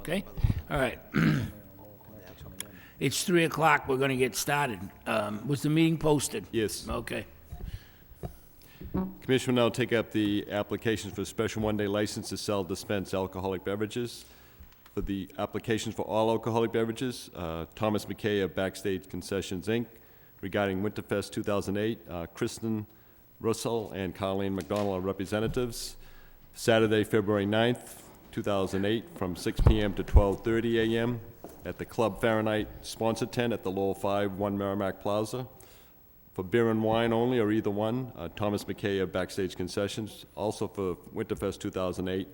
Okay, all right. It's 3 o'clock, we're gonna get started. Was the meeting posted? Yes. Okay. Commission will now take up the applications for a special one-day license to sell dispense alcoholic beverages. For the applications for all alcoholic beverages, Thomas McKay of Backstage Concessions, Inc., regarding Winterfest 2008, Kristen Russell and Colleen McDonald are representatives. Saturday, February 9th, 2008, from 6 p.m. to 12:30 a.m. at the Club Fahrenheit sponsor tent at the Lowell 5, 1 Merrimack Plaza. For beer and wine only, or either one, Thomas McKay of Backstage Concessions. Also for Winterfest 2008,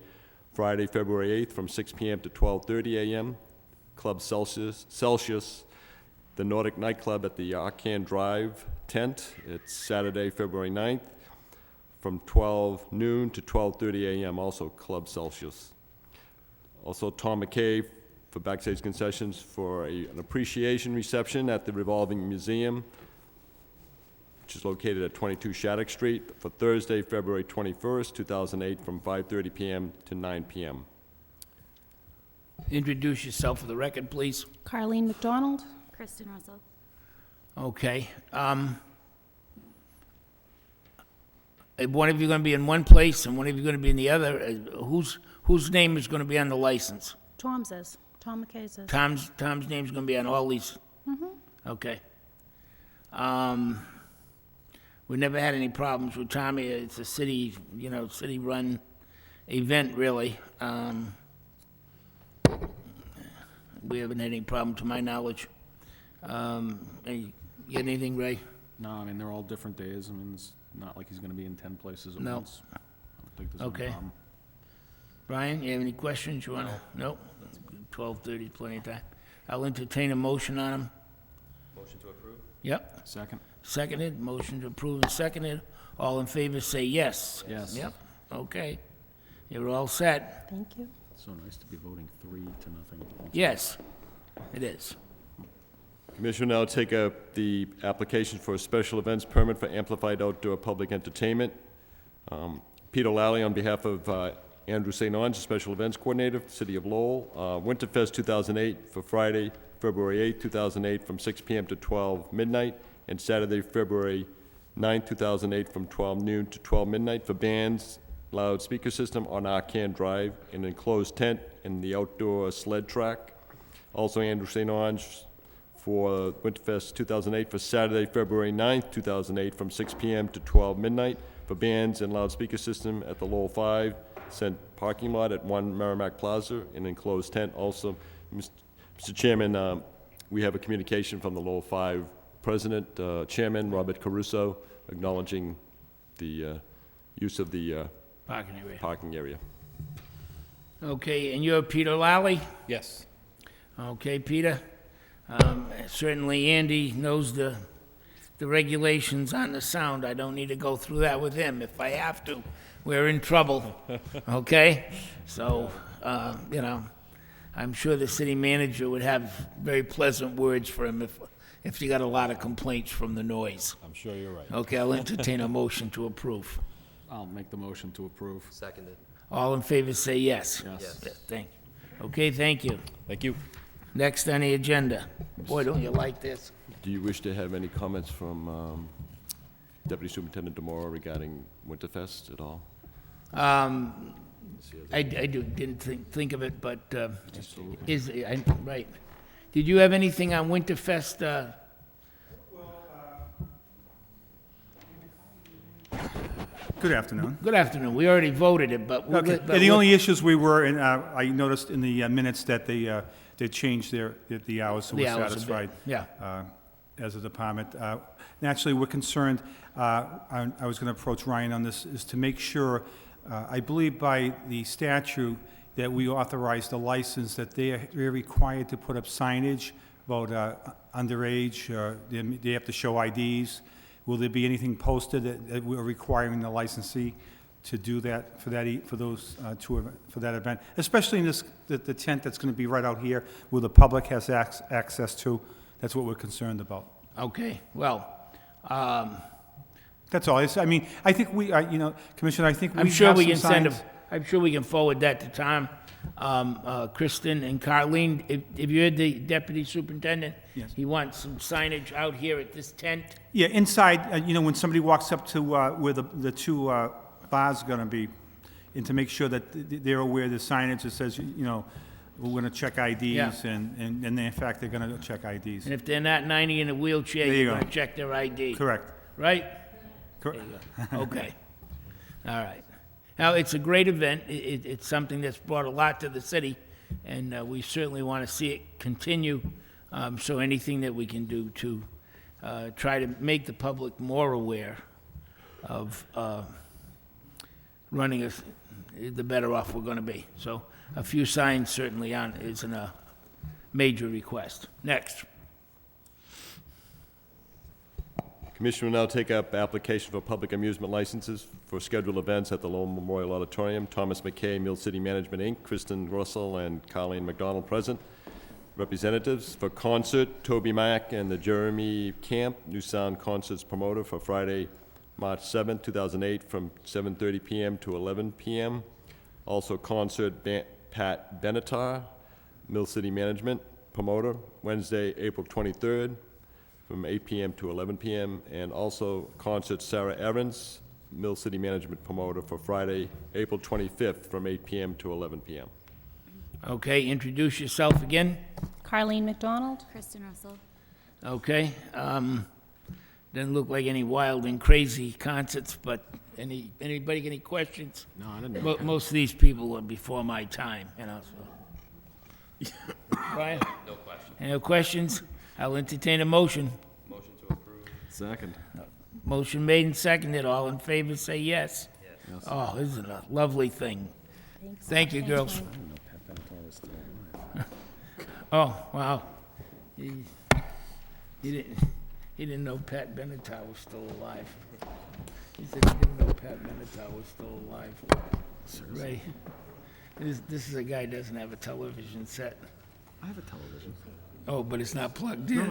Friday, February 8th, from 6 p.m. to 12:30 a.m. Club Celsius, the Nordic nightclub at the Arcan Drive tent. It's Saturday, February 9th, from 12 noon to 12:30 a.m., also Club Celsius. Also Tom McKay for Backstage Concessions for an appreciation reception at the Revolving Museum, which is located at 22 Shattuck Street, for Thursday, February 21st, 2008, from 5:30 p.m. to 9 p.m. Introduce yourself for the record, please. Carleen McDonald. Kristen Russell. Okay. One of you going to be in one place and one of you going to be in the other. Whose name is going to be on the license? Tom says. Tom McKay says. Tom's name's going to be on all these? Okay. We never had any problems with Tommy. It's a city, city-run event, really. We haven't had any problem, to my knowledge. You get anything, Ray? No, I mean, they're all different days. I mean, it's not like he's gonna be in 10 places at No. once. I don't think there's Okay. any problem. Brian, you have any questions you want to? Nope. 12:30 is plenty of time. I'll entertain a motion on them. Motion to approve? Yep. Second? Seconded, motion to approve and seconded. All in favor say yes. Yes. Yep, okay. You're all set. Thank you. It's so nice to be voting 3-0. Yes, it is. Commission will now take up the application for a special events permit for amplified outdoor public entertainment. Peter Lally on behalf of Andrew St. Onge, Special Events Coordinator, City of Lowell. Winterfest 2008 for Friday, February 8th, 2008, from 6 p.m. to 12 midnight, and Saturday, February 9th, 2008, from 12 noon to 12 midnight for bands, loudspeaker system on Arcan Drive, an enclosed tent, and the outdoor sled track. Also, Andrew St. Onge for Winterfest 2008 for Saturday, February 9th, 2008, from 6 p.m. to 12 midnight for bands and loudspeaker system at the Lowell 5 Cent parking lot at 1 Merrimack Plaza, an enclosed tent. Also, Mr. Chairman, we have a communication from the Lowell 5 President, Chairman Robert Caruso, acknowledging the use of the Parking area. parking area. Okay, and you're Peter Lally? Yes. Okay, Peter. Certainly Andy knows the regulations on the sound. I don't need to go through that with him. If I have to, we're in trouble, okay? So, I'm sure the city manager would have very pleasant words for him if you got a lot of complaints from the noise. I'm sure you're right. Okay, I'll entertain a motion to approve. I'll make the motion to approve. Seconded. All in favor say yes. Yes. Thank you. Okay, thank you. Thank you. Next on the agenda. Boy, don't you like this? Do you wish to have any comments from Deputy Superintendent DeMora regarding Winterfest at all? Didn't think of it, but right. Did you have anything on Winterfest? Good afternoon. Good afternoon. We already voted it, but Okay. The only issues we were, and I noticed in the minutes that they changed the hours, so The we're hours a bit, satisfied. yeah. As a department. Naturally, we're concerned, I was going to approach Ryan on this, is to make sure, I believe by the statute that we authorized the license, that they're required to put up signage about underage, they have to show IDs. Will there be anything posted that we're requiring the licensee to do that for that event, especially in the tent that's going to be right out here where the public has access to? That's what we're concerned about. Okay, well, That's all. I mean, I think Commissioner, I think we I'm sure have we some can send signs. I'm sure we can forward that to Tom. Kristen and Carleen, if you heard the deputy superintendent? Yes. He wants some signage out here at this tent. Yeah, inside, you know, when somebody walks up to where the two bars are going to be, and to make sure that they're aware of the signage that says, you know, we're going to check IDs, Yeah. and in fact, they're going to check IDs. And if they're not 90 in a wheelchair, There you you're go. going to check their ID. Correct. Right? Correct. There you go. Okay. All right. Now, it's a great event. It's something that's brought a lot to the city, and we certainly want to see it continue. So anything that we can do to try to make the public more aware of running us, the better off we're going to be. So a few signs certainly isn't a major request. Next. Commission will now take up application for public amusement licenses for scheduled events at the Lowell Memorial Auditorium. Thomas McKay, Mill City Management, Inc., Kristen Russell, and Colleen McDonald present. Representatives for concert, Toby Mack and the Jeremy Camp, New Sound Concerts promoter for Friday, March 7, 2008, from 7:30 p.m. to 11 p.m. Also concert, Pat Benatar, Mill City Management promoter, Wednesday, April 23rd, from 8 p.m. to 11 p.m., and also concert Sarah Evans, Mill City Management promoter, for Friday, April 25th, from 8 p.m. to 11 p.m. Okay, introduce yourself again. Carleen McDonald. Kristen Russell. Okay. Doesn't look like any wild and crazy concerts, but anybody got any questions? No, I didn't know. Most of these people were before my time, you know, so. Brian? No questions. Any questions? I'll entertain a motion. Second. Motion made and seconded. All in favor, say yes. Yes. Oh, this is a lovely thing. Thank you, girls. Oh, wow. He didn't know Pat Benatar was still alive. He said he didn't know Pat Benatar was still alive. Ray, this is a guy who doesn't have a television set. I have a television. Oh, but it's not plugged No,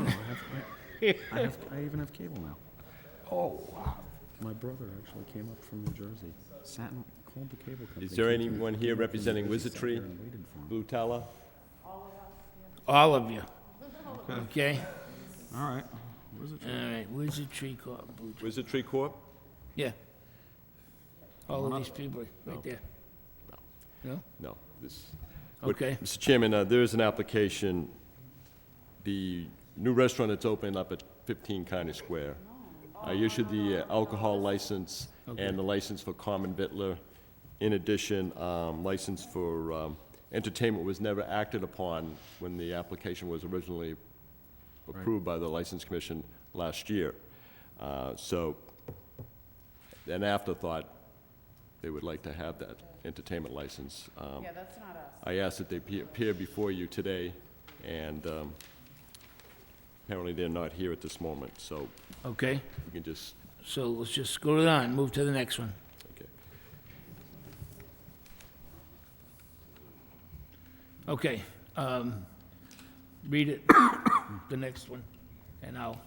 in. I even have cable now. Oh, wow. My brother actually came up from New Jersey, called the cable company. Is there anyone here representing Wizardry, and waited for him. Blue Tala? All of you. Okay? All right. Where's it? All right, where's the tree corp? Blue tree? Wizardry Corp? Yeah. All of these people, right there. No? No. This. Okay. Mr. Chairman, there is an application, the new restaurant that's opened up at 15 County Square. I issued the alcohol license and the license for common vitler. In addition, license for entertainment was never acted upon when the application was originally approved by the License Commission last year. So, an afterthought, they would like to have that entertainment license. Yeah, that's not us. I asked that they appear before you today, and apparently they're not here at this moment, so Okay, you can just, so let's just go on, move to the next one. okay. Okay, read it, the next one, and I'll,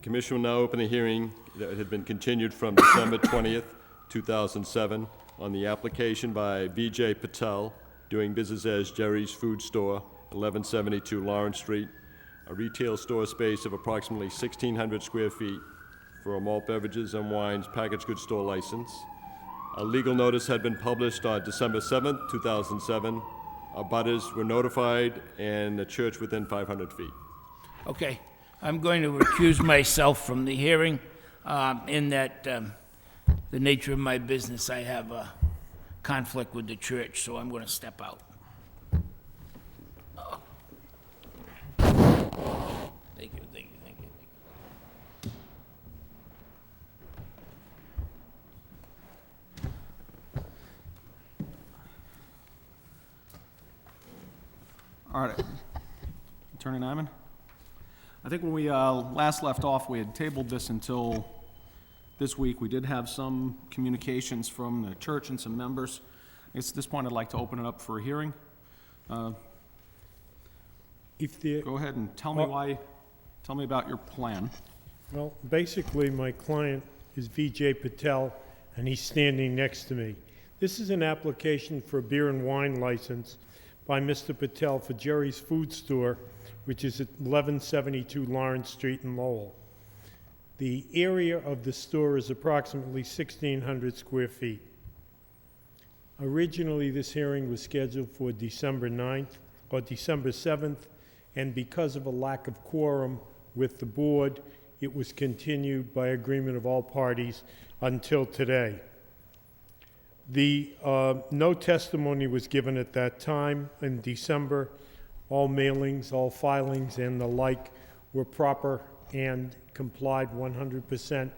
Commission will now open a hearing that had been continued from December 20th, 2007, on the application by Vijay Patel, doing business as Jerry's Food Store, 1172 Lawrence Street, a retail store space of approximately 1,600 square feet for a malt beverages and wines packaged goods store license. A legal notice had been published on December 7th, 2007. Abutters were notified, and the church within 500 feet. okay. I'm going to recuse myself from the hearing, in that, the nature of my business, I have a conflict with the church, so I'm going to step out. Thank you, thank you, thank you, thank you. All right. Attorney Nyman? I think when we last left off, we had tabled this until this week. We did have some communications from the church and some members. I guess at this point, I'd like to open it up for a hearing. If the, Go ahead and tell me about your plan. well, basically, my client is Vijay Patel, and he's standing next to me. This is an application for a beer and wine license by Mr. Patel for Jerry's Food Store, which is at 1172 Lawrence Street in Lowell. The area of the store is approximately 1,600 square feet. Originally, this hearing was scheduled for December 9th or December 7th, and because of a lack of quorum with the board, it was continued by agreement of all parties until today. No testimony was given at that time. In December, all mailings, all filings, and the like were proper and complied 100%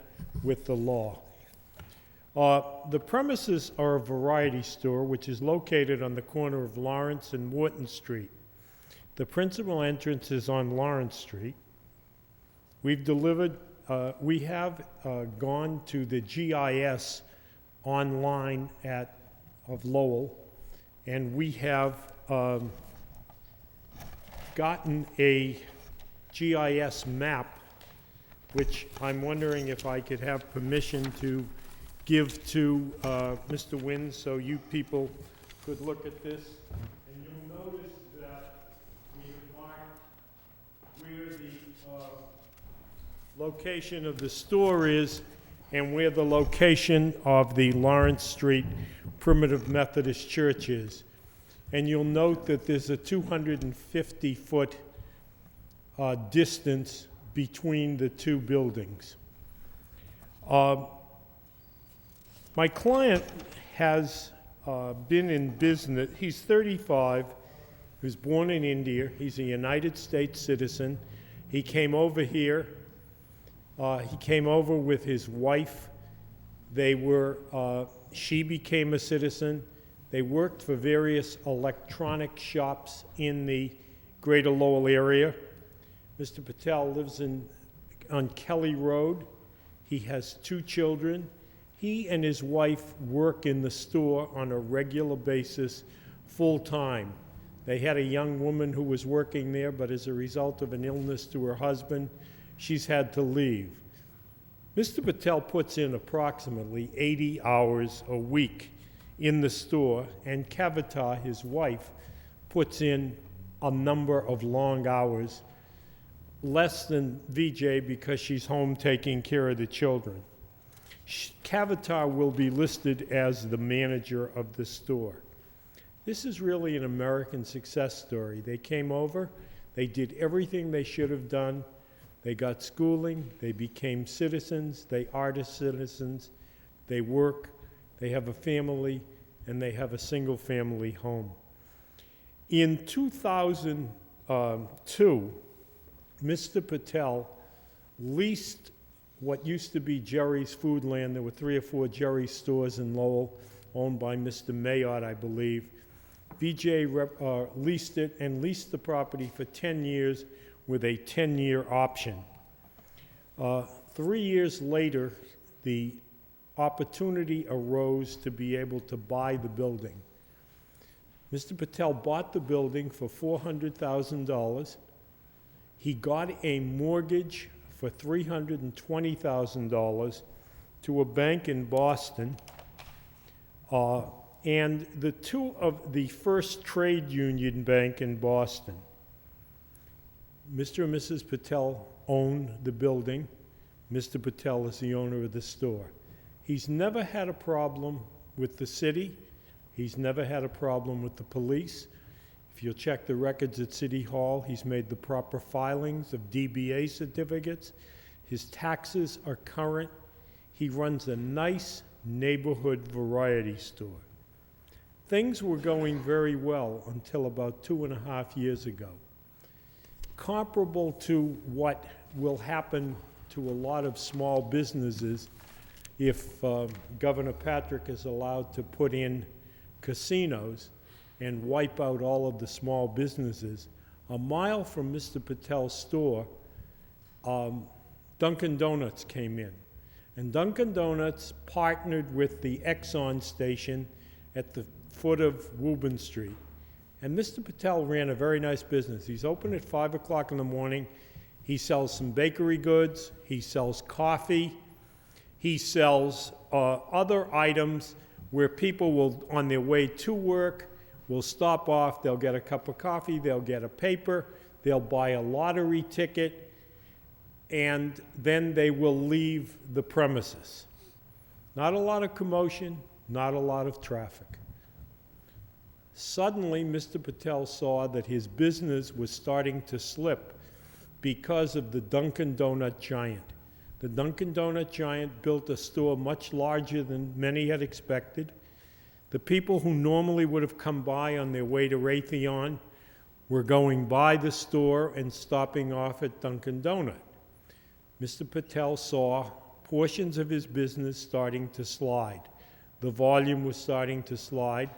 with the law. The premises are a variety store, which is located on the corner of Lawrence and Wharton Street. The principal entrance is on Lawrence Street. We have gone to the GIS online of Lowell, and we have gotten a GIS map, which I'm wondering if I could have permission to give to Mr. Wynn so you people could look at this. And you'll notice that we have marked where the location of the store is and where the location of the Lawrence Street Primitive Methodist Church is. And you'll note that there's a 250-foot distance between the two buildings. My client has been in business. He's 35. He was born in India. He's a United States citizen. He came over here. He came over with his wife. She became a citizen. They worked for various electronic shops in the greater Lowell area. Mr. Patel lives on Kelly Road. He has 2 children. He and his wife work in the store on a regular basis, full-time. They had a young woman who was working there, but as a result of an illness to her husband, she's had to leave. Mr. Patel puts in approximately 80 hours a week in the store, and Kavita, his wife, puts in a number of long hours, less than VJ because she's home taking care of the children. Kavita will be listed as the manager of the store. This is really an American success story. They came over, they did everything they should have done. They got schooling, they became citizens, they are citizens, they work, they have a family, and they have a single-family home. In 2002, Mr. Patel leased what used to be Jerry's Foodland. There were 3 or 4 Jerry's stores in Lowell, owned by Mr. Mayotte, I believe. VJ leased it and leased the property for 10 years with a 10-year option. 3 years later, the opportunity arose to be able to buy the building. Mr. Patel bought the building for $400,000. He got a mortgage for $320,000 to a bank in Boston, and the 2 of the First Trade Union Bank in Boston. Mr. and Mrs. Patel own the building. Mr. Patel is the owner of the store. He's never had a problem with the city. He's never had a problem with the police. If you'll check the records at City Hall, he's made the proper filings of DBA certificates. His taxes are current. He runs a nice neighborhood variety store. Things were going very well until about 2.5 years ago. Comparable to what will happen to a lot of small businesses if Governor Patrick is allowed to put in casinos and wipe out all of the small businesses. A mile from Mr. Patel's store, Dunkin' Donuts came in. And Dunkin' Donuts partnered with the Exxon station at the foot of Woburn Street. And Mr. Patel ran a very nice business. He's open at 5 o'clock in the morning. He sells some bakery goods. He sells coffee. He sells other items where people will, on their way to work, will stop off, they'll get a cup of coffee, they'll get a paper, they'll buy a lottery ticket, and then they will leave the premises. Not a lot of commotion, not a lot of traffic. Suddenly, Mr. Patel saw that his business was starting to slip because of the Dunkin' Donut giant. The Dunkin' Donut giant built a store much larger than many had expected. The people who normally would have come by on their way to Raytheon were going by the store and stopping off at Dunkin' Donut. Mr. Patel saw portions of his business starting to slide. The volume was starting to slide.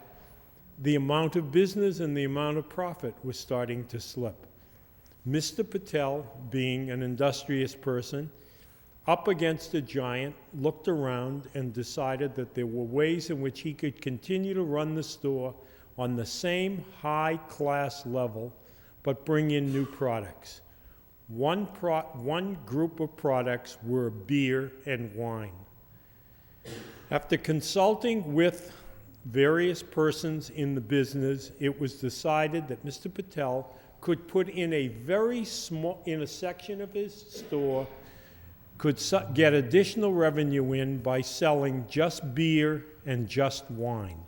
The amount of business and the amount of profit was starting to slip. Mr. Patel, being an industrious person, up against a giant, looked around and decided that there were ways in which he could continue to run the store on the same high-class level, but bring in new products. One group of products were beer and wine. After consulting with various persons in the business, it was decided that Mr. Patel could put in a very small, in a section of his store, could get additional revenue in by selling just beer and just wine.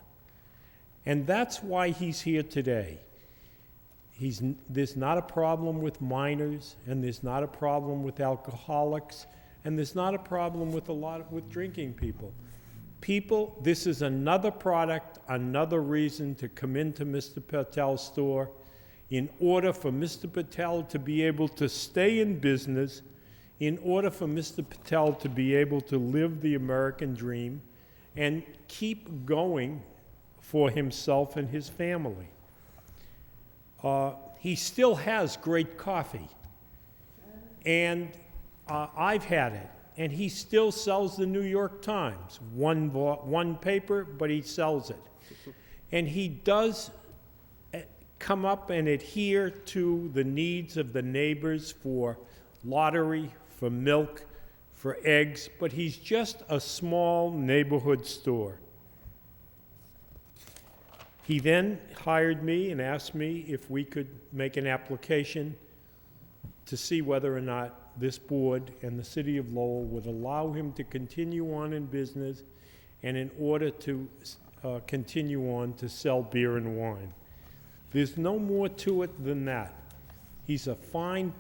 And that's why he's here today. There's not a problem with minors, and there's not a problem with alcoholics, and there's not a problem with with drinking people. This is another product, another reason to come into Mr. Patel's store in order for Mr. Patel to be able to stay in business, in order for Mr. Patel to be able to live the American dream and keep going for himself and his family. He still has great coffee, and I've had it, and he still sells the New York Times, one paper, but he sells it. And he does come up and adhere to the needs of the neighbors for lottery, for milk, for eggs, but he's just a small neighborhood store. He then hired me and asked me if we could make an application to see whether or not this board and the city of Lowell would allow him to continue on in business, and in order to continue on to sell beer and wine. There's no more to it than that. He's a fine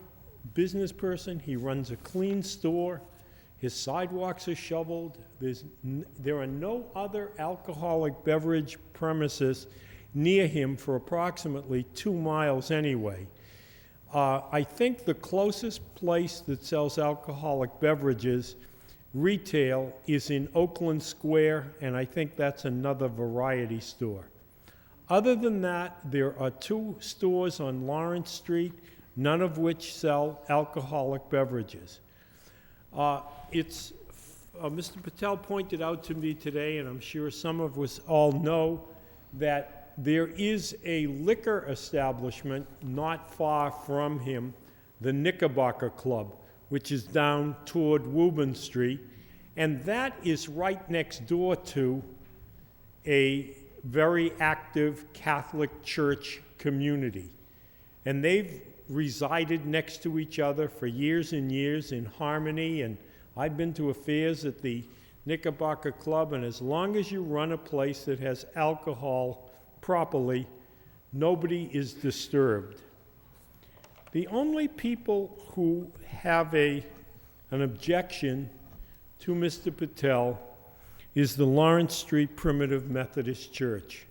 business person. He runs a clean store. His sidewalks are shoveled. There are no other alcoholic beverage premises near him for approximately 2 miles anyway. I think the closest place that sells alcoholic beverages retail is in Oakland Square, and I think that's another variety store. Other than that, there are 2 stores on Lawrence Street, none of which sell alcoholic beverages. Mr. Patel pointed out to me today, and I'm sure some of us all know, that there is a liquor establishment not far from him, the Knickerbocker Club, which is down toward Woburn Street, and that is right next door to a very active Catholic church community. And they've resided next to each other for years and years in harmony, and I've been to affairs at the Knickerbocker Club, and as long as you run a place that has alcohol properly, nobody is disturbed. The only people who have an objection to Mr. Patel is the Lawrence Street Primitive Methodist Church.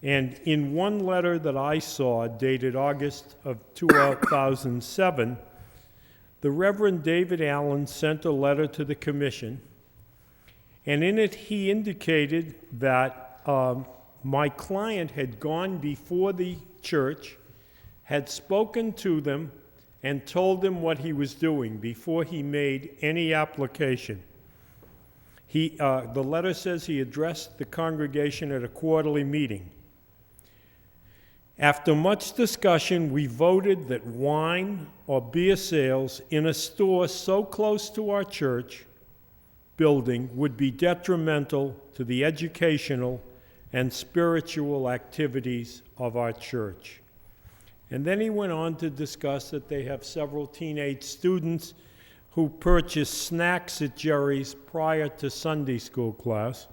And in one letter that I saw, dated August of 2007, the Reverend David Allen sent a letter to the commission, and in it he indicated that my client had gone before the church, had spoken to them, and told them what he was doing before he made any application. The letter says he addressed the congregation at a quarterly meeting. After much discussion, we voted that wine or beer sales in a store so close to our church building would be detrimental to the educational and spiritual activities of our church. And then he went on to discuss that they have several teenage students who purchase snacks at Jerry's prior to Sunday school class.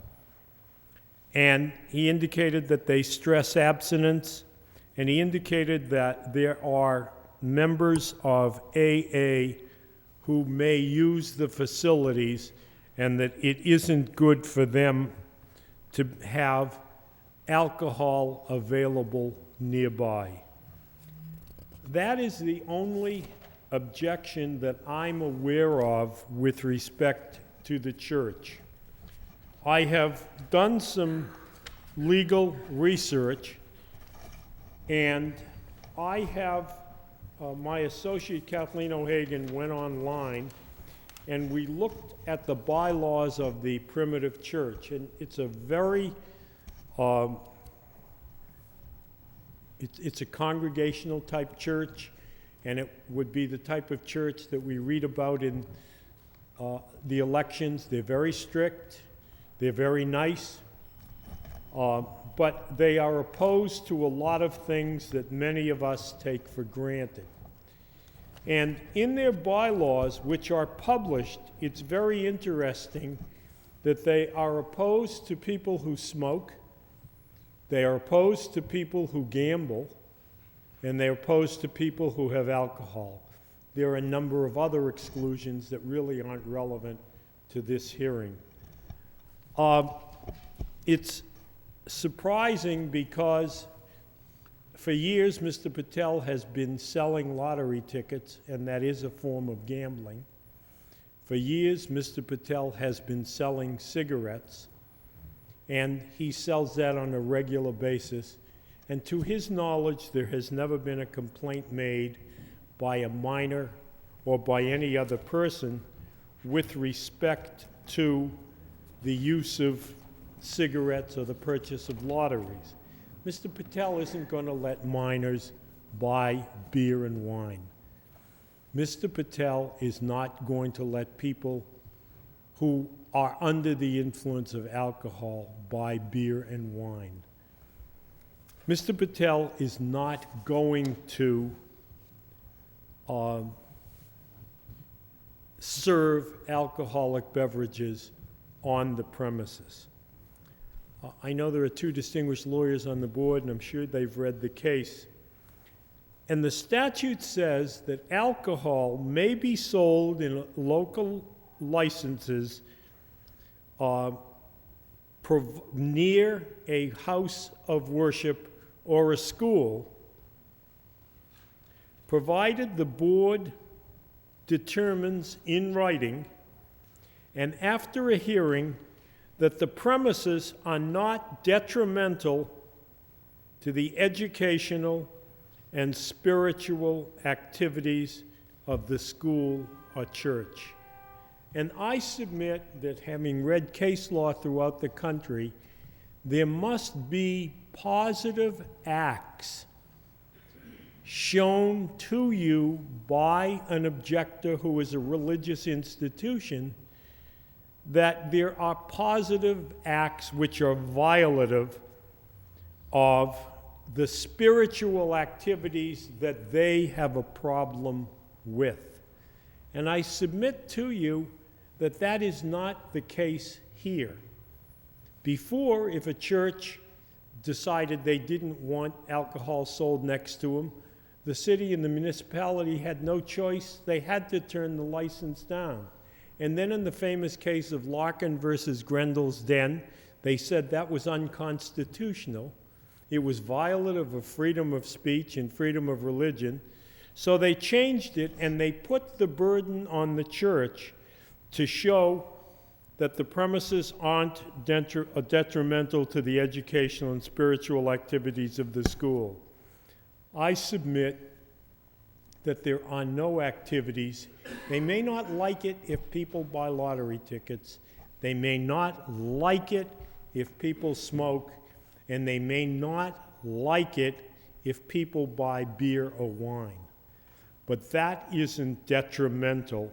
And he indicated that they stress abstinence, and he indicated that there are members of AA who may use the facilities and that it isn't good for them to have alcohol available nearby. That is the only objection that I'm aware of with respect to the church. I have done some legal research, and I have, my associate Kathleen O'Hagan went online, and we looked at the bylaws of the primitive church, and it's a very, it's a congregational type church, and it would be the type of church that we read about in the elections. They're very strict, they're very nice, but they are opposed to a lot of things that many of us take for granted. And in their bylaws, which are published, it's very interesting that they are opposed to people who smoke, they are opposed to people who gamble, and they're opposed to people who have alcohol. There are a number of other exclusions that really aren't relevant to this hearing. It's surprising because for years Mr. Patel has been selling lottery tickets, and that is a form of gambling. For years Mr. Patel has been selling cigarettes, and he sells that on a regular basis. And to his knowledge, there has never been a complaint made by a minor or by any other person with respect to the use of cigarettes or the purchase of lotteries. Mr. Patel isn't going to let minors buy beer and wine. Mr. Patel is not going to let people who are under the influence of alcohol buy beer and wine. Mr. Patel is not going to serve alcoholic beverages on the premises. I know there are two distinguished lawyers on the board, and I'm sure they've read the case. And the statute says that alcohol may be sold in local licenses near a house of worship or a school, provided the board determines in writing and after a hearing that the premises are not detrimental to the educational and spiritual activities of the school or church. And I submit that, having read case law throughout the country, there must be positive acts shown to you by an objector who is a religious institution, that there are positive acts which are violative of the spiritual activities that they have a problem with. And I submit to you that that is not the case here. Before, if a church decided they didn't want alcohol sold next to them, the city and the municipality had no choice. They had to turn the license down. And then in the famous case of Larkin versus Grendel's Den, they said that was unconstitutional. It was violative of freedom of speech and freedom of religion. So they changed it, and they put the burden on the church to show that the premises aren't detrimental to the educational and spiritual activities of the school. I submit that there are no activities. They may not like it if people buy lottery tickets. They may not like it if people smoke. And they may not like it if people buy beer or wine. But that isn't detrimental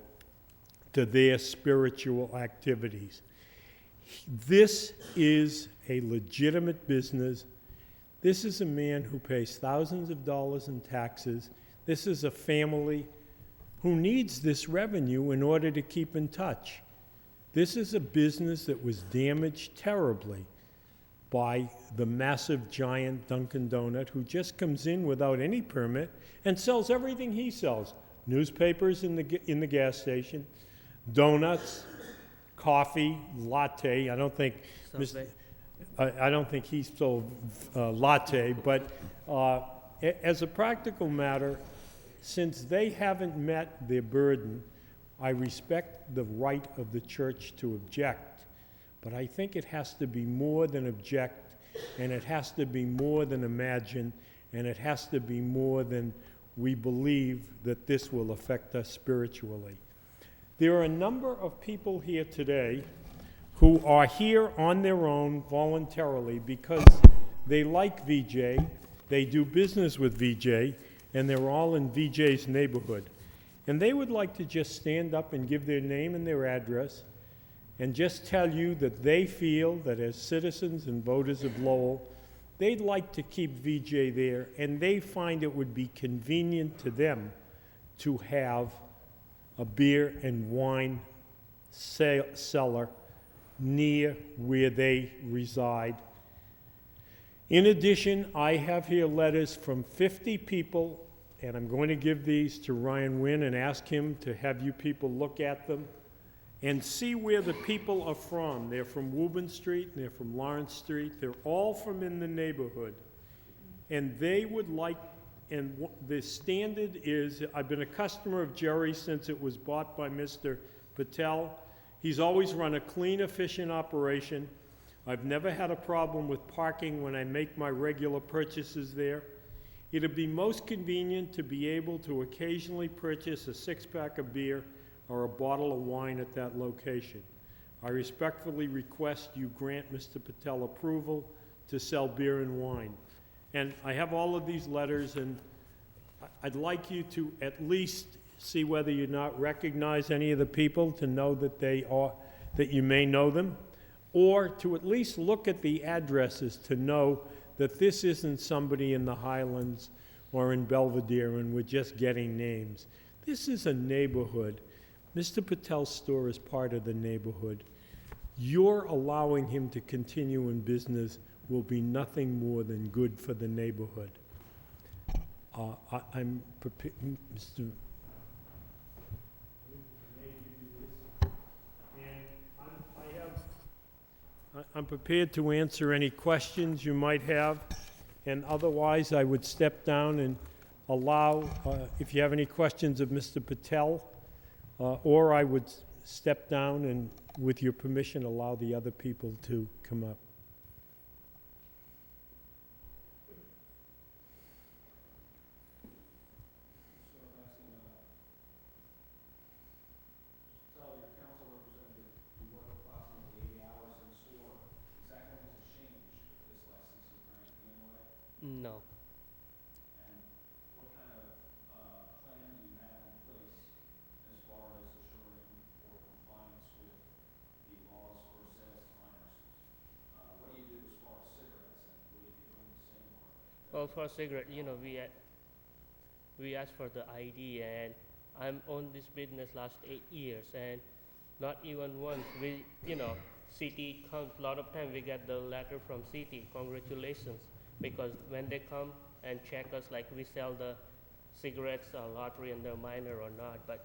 to their spiritual activities. This is a legitimate business. This is a man who pays thousands of dollars in taxes. This is a family who needs this revenue in order to keep in touch. This is a business that was damaged terribly by the massive giant Dunkin' Donut who just comes in without any permit and sells everything he sells. Newspapers in the gas station, donuts, coffee, latte. I don't think he sold latte, but as a practical matter, since they haven't met their burden, I respect the right of the church to object, but I think it has to be more than object, and it has to be more than imagine, and it has to be more than we believe that this will affect us spiritually. There are a number of people here today who are here on their own voluntarily because they like VJ, they do business with VJ, and they're all in VJ's neighborhood. And they would like to just stand up and give their name and their address and just tell you that they feel that as citizens and voters of Lowell, they'd like to keep VJ there, and they find it would be convenient to them to have a beer and wine cellar near where they reside. In addition, I have here letters from 50 people, and I'm going to give these to Ryan Wynn and ask him to have you people look at them and see where the people are from. They're from Woburn Street, and they're from Lawrence Street. They're all from in the neighborhood. And they would like, and the standard is, I've been a customer of Jerry's since it was bought by Mr. Patel. He's always run a clean, efficient operation. I've never had a problem with parking when I make my regular purchases there. It'd be most convenient to be able to occasionally purchase a six-pack of beer or a bottle of wine at that location. I respectfully request you grant Mr. Patel approval to sell beer and wine. And I have all of these letters, and I'd like you to at least see whether you not recognize any of the people, to know that that you may know them, or to at least look at the addresses to know that this isn't somebody in the Highlands or in Belvedere and we're just getting names. This is a neighborhood. Mr. Patel's store is part of the neighborhood. Your allowing him to continue in business will be nothing more than good for the neighborhood. I'm prepared, Mr. I'm prepared to answer any questions you might have, and otherwise I would step down and allow, if you have any questions of Mr. Patel, or I would step down and, with your permission, allow the other people to come up. No. And what kind of plan do you have in place as far as assuring or compliance with the laws for sales to minors? What do you do as far as cigarettes, and will you be doing the same? Well, for cigarette, we ask for the ID, and I'm on this business last 8 years, and not even once city comes. A lot of time we get the letter from city, congratulations. Because when they come and check us, like we sell the cigarettes or lottery and they're minor or not, but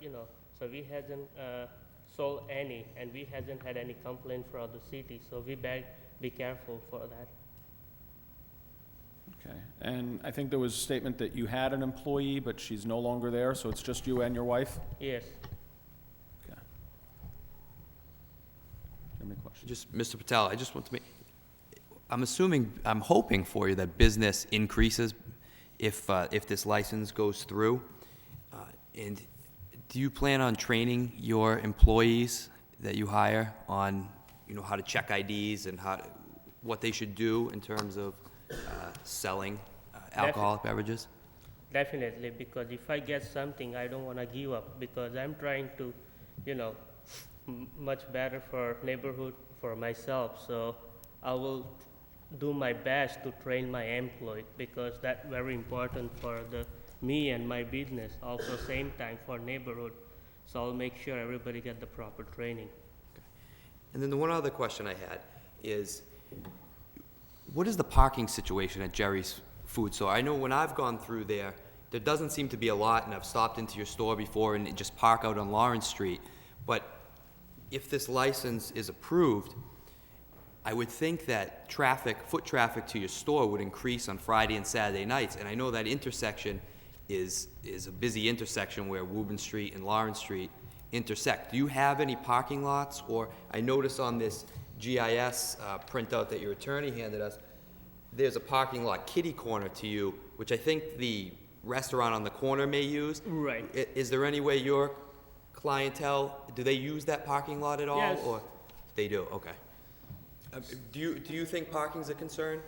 so we hasn't sold any, and we hasn't had any complaint from the city, so we beg, be careful for that. Okay, and I think there was a statement that you had an employee, but she's no longer there, so it's just you and your wife? Yes. Okay. Do you have any questions? Just, Mr. Patel, I just want to make, I'm hoping for you that business increases if this license goes through. And do you plan on training your employees that you hire on, how to check IDs and what they should do in terms of selling alcoholic beverages? Definitely, because if I get something, I don't want to give up, because I'm trying to, much better for neighborhood, for myself. So I will do my best to train my employee because that's very important for me and my business. Also, same time for neighborhood. So I'll make sure everybody get the proper training. And then the one other question I had is, what is the parking situation at Jerry's Food Store? I know when I've gone through there, there doesn't seem to be a lot, and I've stopped into your store before and just park out on Lawrence Street. But if this license is approved, I would think that foot traffic to your store would increase on Friday and Saturday nights. And I know that intersection is a busy intersection where Woburn Street and Lawrence Street intersect. Do you have any parking lots? Or I notice on this GIS printout that your attorney handed us, there's a parking lot kitty corner to you, which I think the restaurant on the corner may use. Right. Is there any way your clientele, do they use that parking lot at all? Yes. Or they do, okay. Do you think parking's a concern?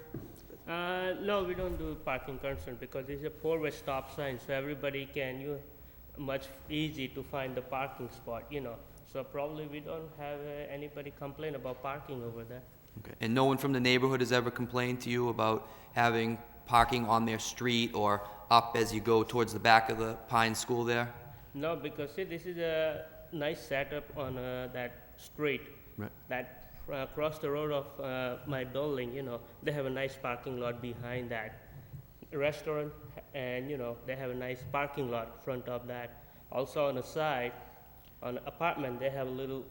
No, we don't do parking concern because it's a four-way stop sign, so everybody can much easy to find the parking spot, So probably we don't have anybody complain about parking over there. Okay. And no one from the neighborhood has ever complained to you about having parking on their street or up as you go towards the back of the Pine School there? No, because see, this is a nice setup on that street. Right. That across the road of my building, they have a nice parking lot behind that restaurant, and they have a nice parking lot in front of that. Also on the side, on the apartment, they have a little,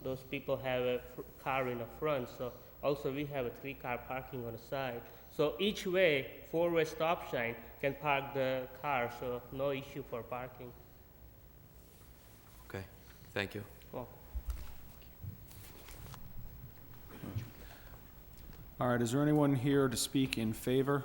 those people have a car in the front. So also we have a 3-car parking on the side. So each way, 4-way stop sign can park the car, so no issue for parking. Okay, thank you. Well, All right, is there anyone here to speak in favor?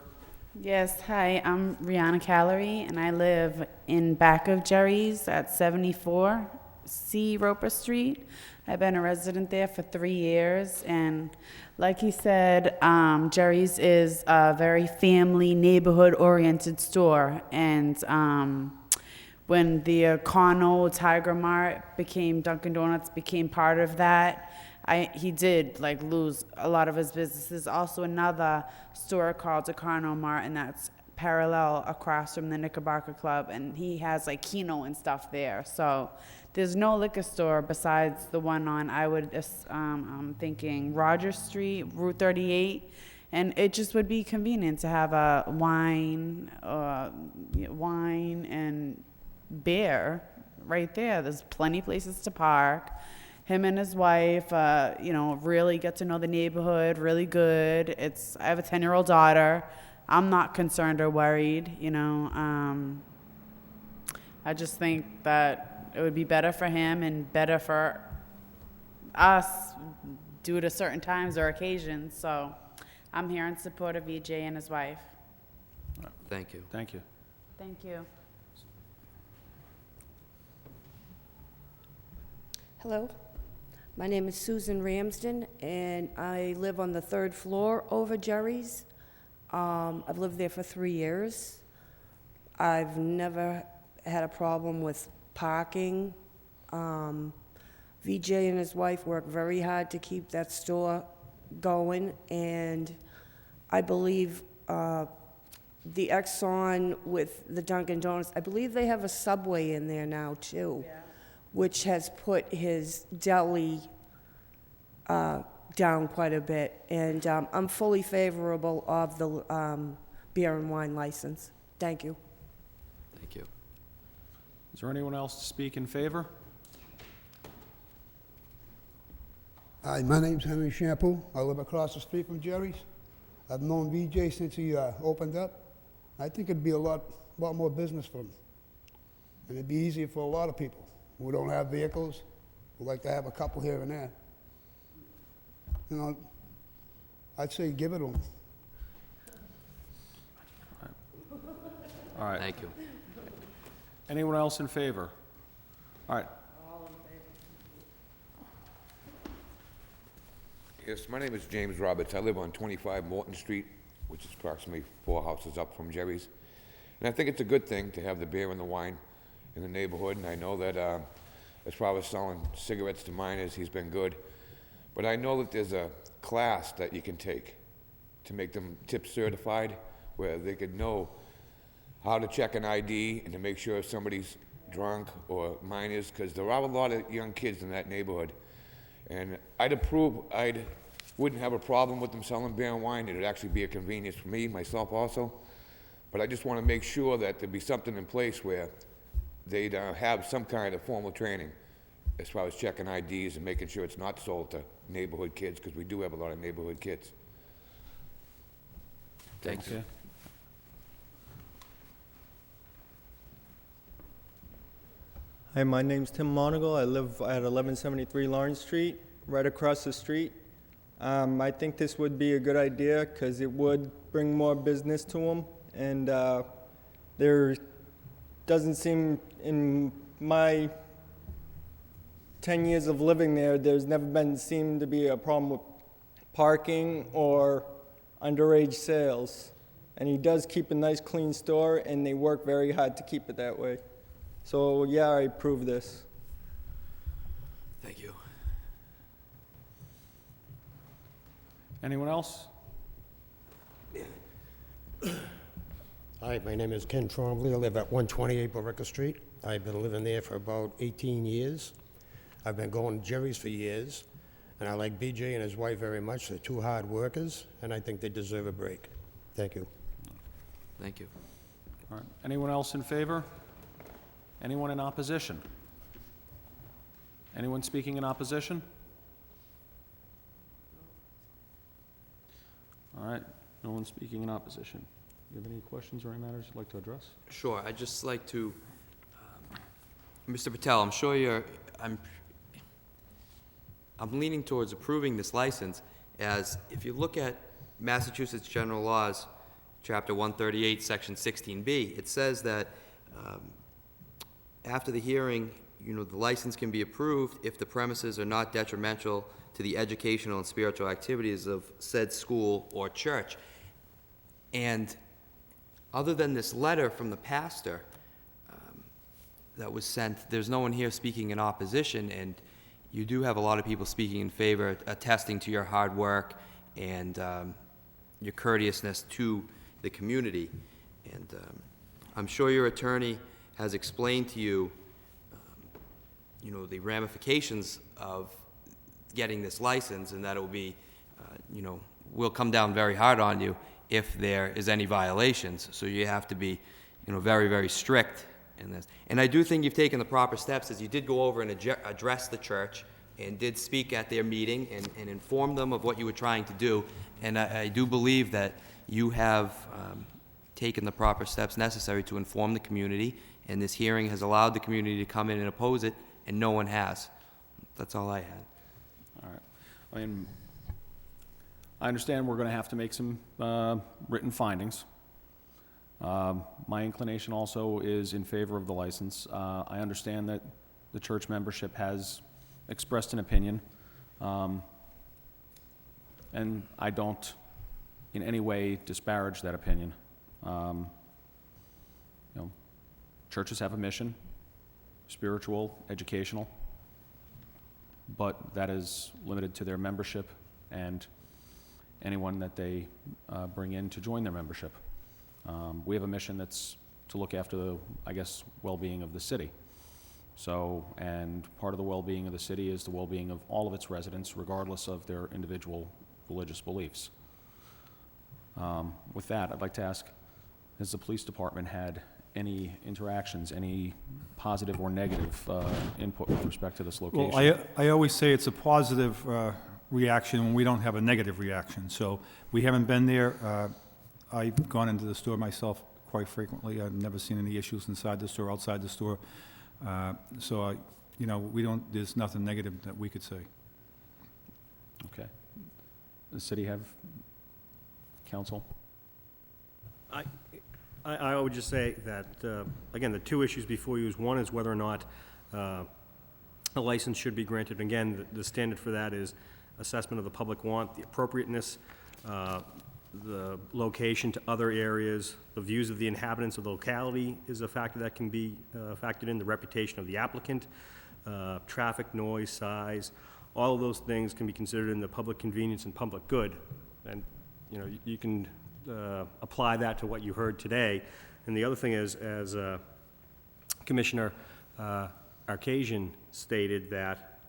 Yes, hi, I'm Rihanna Callery, and I live in back of Jerry's at 74 C Roper Street. I've been a resident there for 3 years, and like he said, Jerry's is a very family, neighborhood-oriented store, and when the Connell Tiger Mart became, Dunkin' Donuts became part of that, he did lose a lot of his business. There's also another store called the Carno Mart, and that's parallel across from the Knickerbocker Club, and he has Keno and stuff there. So there's no liquor store besides the one on, I'm thinking Rogers Street, Route 38, and it just would be convenient to have a wine and beer right there. There's plenty of places to park. Him and his wife, really get to know the neighborhood really good. I have a 10-year-old daughter. I'm not concerned or worried, I just think that it would be better for him and better for us due to certain times or occasions. So I'm here in support of EJ and his wife. Thank you. Thank you. Thank you. Hello, my name is Susan Ramsden, and I live on the 3rd floor over Jerry's. I've lived there for 3 years. I've never had a problem with parking. VJ and his wife work very hard to keep that store going, and I believe the Exxon with the Dunkin' Donuts, I believe they have a Subway in there now, too. Yeah. Which has put his deli down quite a bit. And I'm fully favorable of the beer and wine license. Thank you. Thank you. Is there anyone else to speak in favor? Hi, my name's Henry Shampoo. I live across the street from Jerry's. I've known VJ since he opened up. I think it'd be a lot more business for him. And it'd be easier for a lot of people who don't have vehicles, who like to have a couple here and there. I'd say give it to him. All right. Thank you. Anyone else in favor? All right. Yes, my name is James Roberts. I live on 25 Morton Street, which is approximately 4 houses up from Jerry's. And I think it's a good thing to have the beer and the wine in the neighborhood, and I know that as far as selling cigarettes to minors, he's been good. But I know that there's a class that you can take to make them tip certified, where they could know how to check an ID and to make sure if somebody's drunk or minors, because there are a lot of young kids in that neighborhood. And I wouldn't have a problem with them selling beer and wine. It'd actually be a convenience for me, myself also. But I just want to make sure that there'd be something in place where they'd have some kind of formal training as far as checking IDs and making sure it's not sold to neighborhood kids, because we do have a lot of neighborhood kids. Thanks. Okay. Hi, my name's Tim Monagle. I live at 1173 Lawrence Street, right across the street. I think this would be a good idea because it would bring more business to them. And there doesn't seem, in my 10 years of living there, there's never seemed to be a problem with parking or underage sales. And he does keep a nice clean store, and they work very hard to keep it that way. So, yeah, I approve this. Thank you. Anyone else? Hi, my name is Ken Trombley. I live at 128 Billerica Street. I've been living there for about 18 years. I've been going to Jerry's for years, and I like BJ and his wife very much. They're two hard workers, and I think they deserve a break. Thank you. Thank you. All right. Anyone else in favor? Anyone in opposition? Anyone speaking in opposition? All right, no one speaking in opposition. Do you have any questions or any matters you'd like to address? Sure, I'd just like to, Mr. Patel, I'm sure I'm leaning towards approving this license, as if you look at Massachusetts General Laws, Chapter 138, Section 16B, it says that after the hearing, the license can be approved if the premises are not detrimental to the educational and spiritual activities of said school or church. And other than this letter from the pastor that was sent, there's no one here speaking in opposition, and you do have a lot of people speaking in favor, attesting to your hard work and your courteousness to the community. And I'm sure your attorney has explained to you, the ramifications of getting this license, and that it will be, will come down very hard on you if there is any violations. So you have to be, very, very strict in this. And I do think you've taken the proper steps, as you did go over and address the church and did speak at their meeting and inform them of what you were trying to do. And I do believe that you have taken the proper steps necessary to inform the community, and this hearing has allowed the community to come in and oppose it, and no one has. That's all I had. All right. I understand we're going to have to make some written findings. My inclination also is in favor of the license. I understand that the church membership has expressed an opinion, and I don't in any way disparage that opinion. Churches have a mission, spiritual, educational, but that is limited to their membership and anyone that they bring in to join their membership. We have a mission that's to look after the, well-being of the city. So, and part of the well-being of the city is the well-being of all of its residents, regardless of their individual religious beliefs. With that, I'd like to ask, has the police department had any interactions, any positive or negative input with respect to this location? Well, I always say it's a positive reaction when we don't have a negative reaction. So we haven't been there. I've gone into the store myself quite frequently. I've never seen any issues inside the store, outside the store. So, there's nothing negative that we could say. Okay. Does the city have counsel? I would just say that, again, the two issues before you is, one is whether or not a license should be granted. Again, the standard for that is assessment of the public want, the appropriateness, the location to other areas, the views of the inhabitants of the locality is a factor that can be factored in, the reputation of the applicant, traffic, noise, size, all of those things can be considered in the public convenience and public good. And, you know, you can apply that to what you heard today. And the other thing is, as Commissioner Arcasian stated, that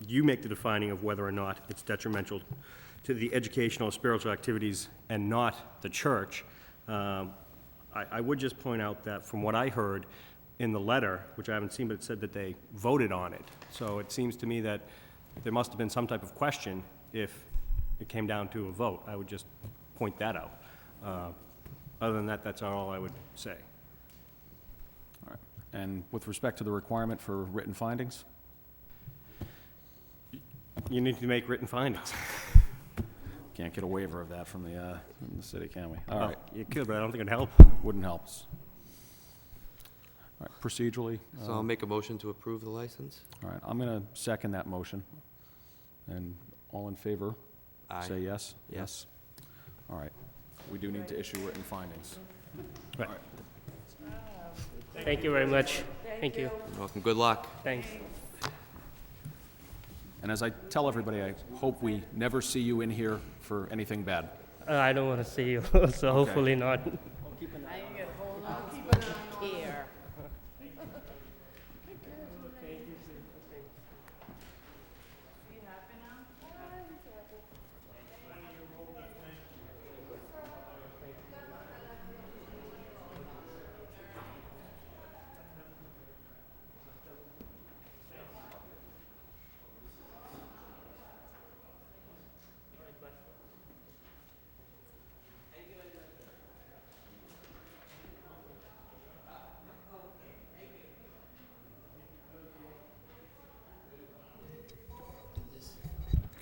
you make the defining of whether or not it's detrimental to the educational or spiritual activities and not the church. I would just point out that from what I heard in the letter, which I haven't seen, but it said that they voted on it. So it seems to me that there must have been some type of question if it came down to a vote. I would just point that out. Other than that, that's all I would say. All right. And with respect to the requirement for written findings? You need to make written findings. Can't get a waiver of that from the city, can we? All right. You could, but I don't think it'd help. Wouldn't help us. All right, procedurally. So I'll make a motion to approve the license. All right, I'm going to second that motion. And all in favor? Aye. Say yes? Yes. All right. We do need to issue written findings. Right. Thank you very much. Thank you. You're welcome. Good luck. Thanks. And as I tell everybody, I hope we never see you in here for anything bad. I don't want to see you, so hopefully not. Here.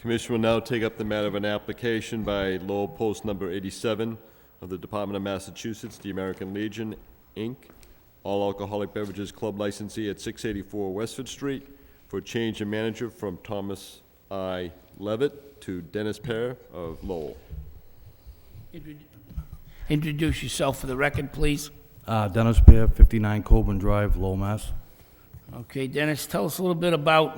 Commission will now take up the matter of an application by Lowell Post Number 87 of the Department of Massachusetts, the American Legion, Inc., all alcoholic beverages club licensee at 684 Westford Street, for a change in manager from Thomas I. Levitt to Dennis Pear of Lowell. Introduce yourself for the record, please. Dennis Pear, 59 Coburn Drive, Lowell, Mass. Okay, Dennis, tell us a little bit about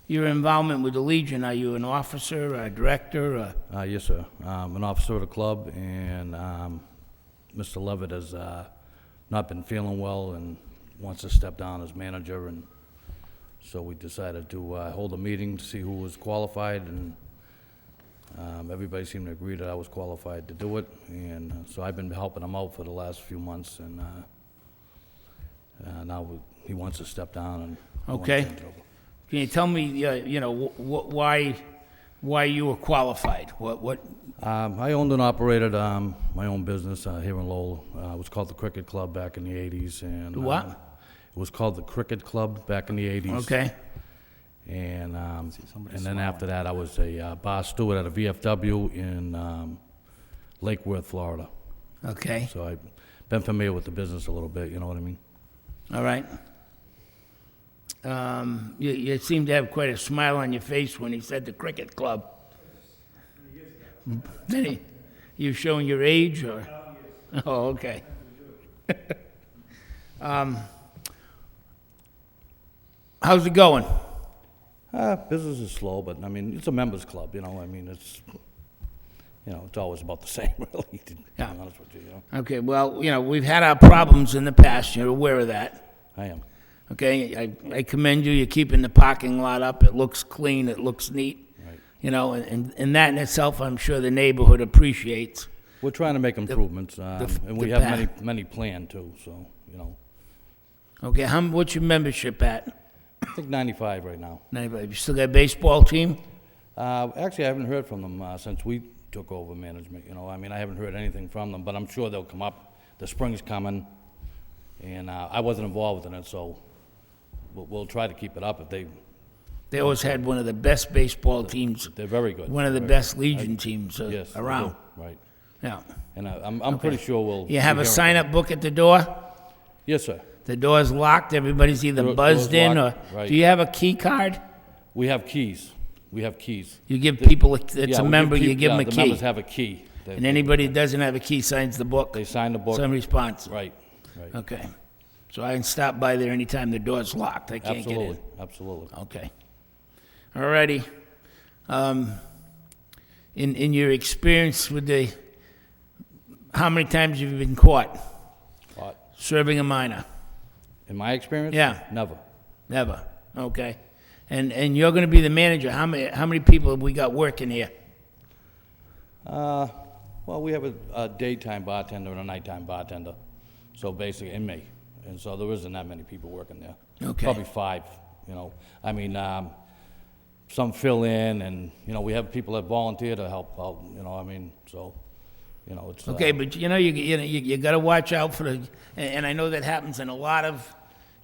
your involvement with the Legion. Are you an officer, a director? Yes, sir. I'm an officer of the club, and Mr. Levitt has not been feeling well and wants to step down as manager, and so we decided to hold a meeting to see who was qualified, and everybody seemed to agree that I was qualified to do it, and so I've been helping him out for the last few months, and now he wants to step down. And Okay. Can you tell me, you know, why you were qualified? I owned and operated my own business here in Lowell. It was called the Cricket Club back in the 80s. And, What? It was called the Cricket Club back in the 80s. Okay. And then after that, I was a bar steward at a VFW in Lake Worth, Florida. Okay. So I've been familiar with the business a little bit, you know what I mean? All right. You seem to have quite a smile on your face when he said the Cricket Club. You showing your age, or? Oh, okay. How's it going? Business is slow, but I mean, it's a members club, you know, I mean, it's, you know, it's always about the same, really, to be honest with you, you know? Okay, well, you know, we've had our problems in the past. You're aware of that. I am. Okay, I commend you. You're keeping the parking lot up. It looks clean. It looks neat. Right. You know, and that in itself, I'm sure the neighborhood appreciates. We're trying to make improvements, and we have many planned too, so, you know. Okay, what's your membership at? I think 95 right now. 95. You still got a baseball team? Actually, I haven't heard from them since we took over management, you know. I mean, I haven't heard anything from them, but I'm sure they'll come up. The spring's coming, and I wasn't involved in it, so we'll try to keep it up if they... They always had one of the best baseball teams. They're very good. One of the best Legion teams yes, around. Right. Yeah. And I'm pretty sure we'll... You have a sign-up book at the door? Yes, sir. The door's locked, everybody's either buzzed in, or... Right. Do you have a key card? We have keys. We have keys. You give people, that's a member, you give them a key. The members have a key. And anybody that doesn't have a key signs the book? They sign the book. Some response? Right, right. Okay. So I can stop by there anytime the door's locked. I can't get in. Absolutely, absolutely. Okay. All righty. In your experience with how many times have you been caught What? serving a minor? In my experience? Yeah. Never. Never. Okay. And you're gonna be the manager. How many people have we got working here? Well, we have a daytime bartender and a nighttime bartender, so basically, and me. And so there isn't that many people working there. Okay. Probably 5, you know. I mean, some fill in, and, you know, we have people that volunteer to help out, you know, I mean, so, you know, it's... Okay, but you know, you gotta watch out for and I know that happens in a lot of,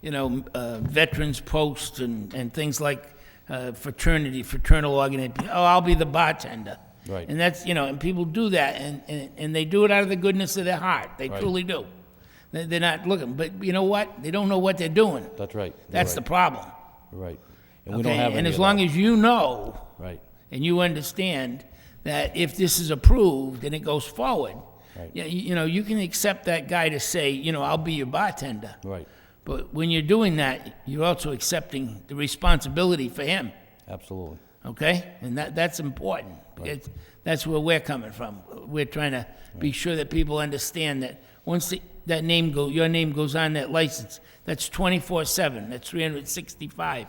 you know, veterans posts and things like fraternal organization. Oh, I'll be the bartender. Right. And that's, you know, and people do that, and they do it out of the goodness of their heart. They Right. truly do. They're not looking, but you know what? They don't know what they're doing. That's right. That's the problem. Right. And we don't have any And of as long that. as you know, Right. and you understand that if this is approved and it goes forward, Right. you know, you can accept that guy to say, you know, I'll be your bartender. Right. But when you're doing that, you're also accepting the responsibility for him, Absolutely. okay? And that's important. Because that's where we're coming from. We're trying to be sure that people understand that once your name goes on that license, that's 24/7, that's 365.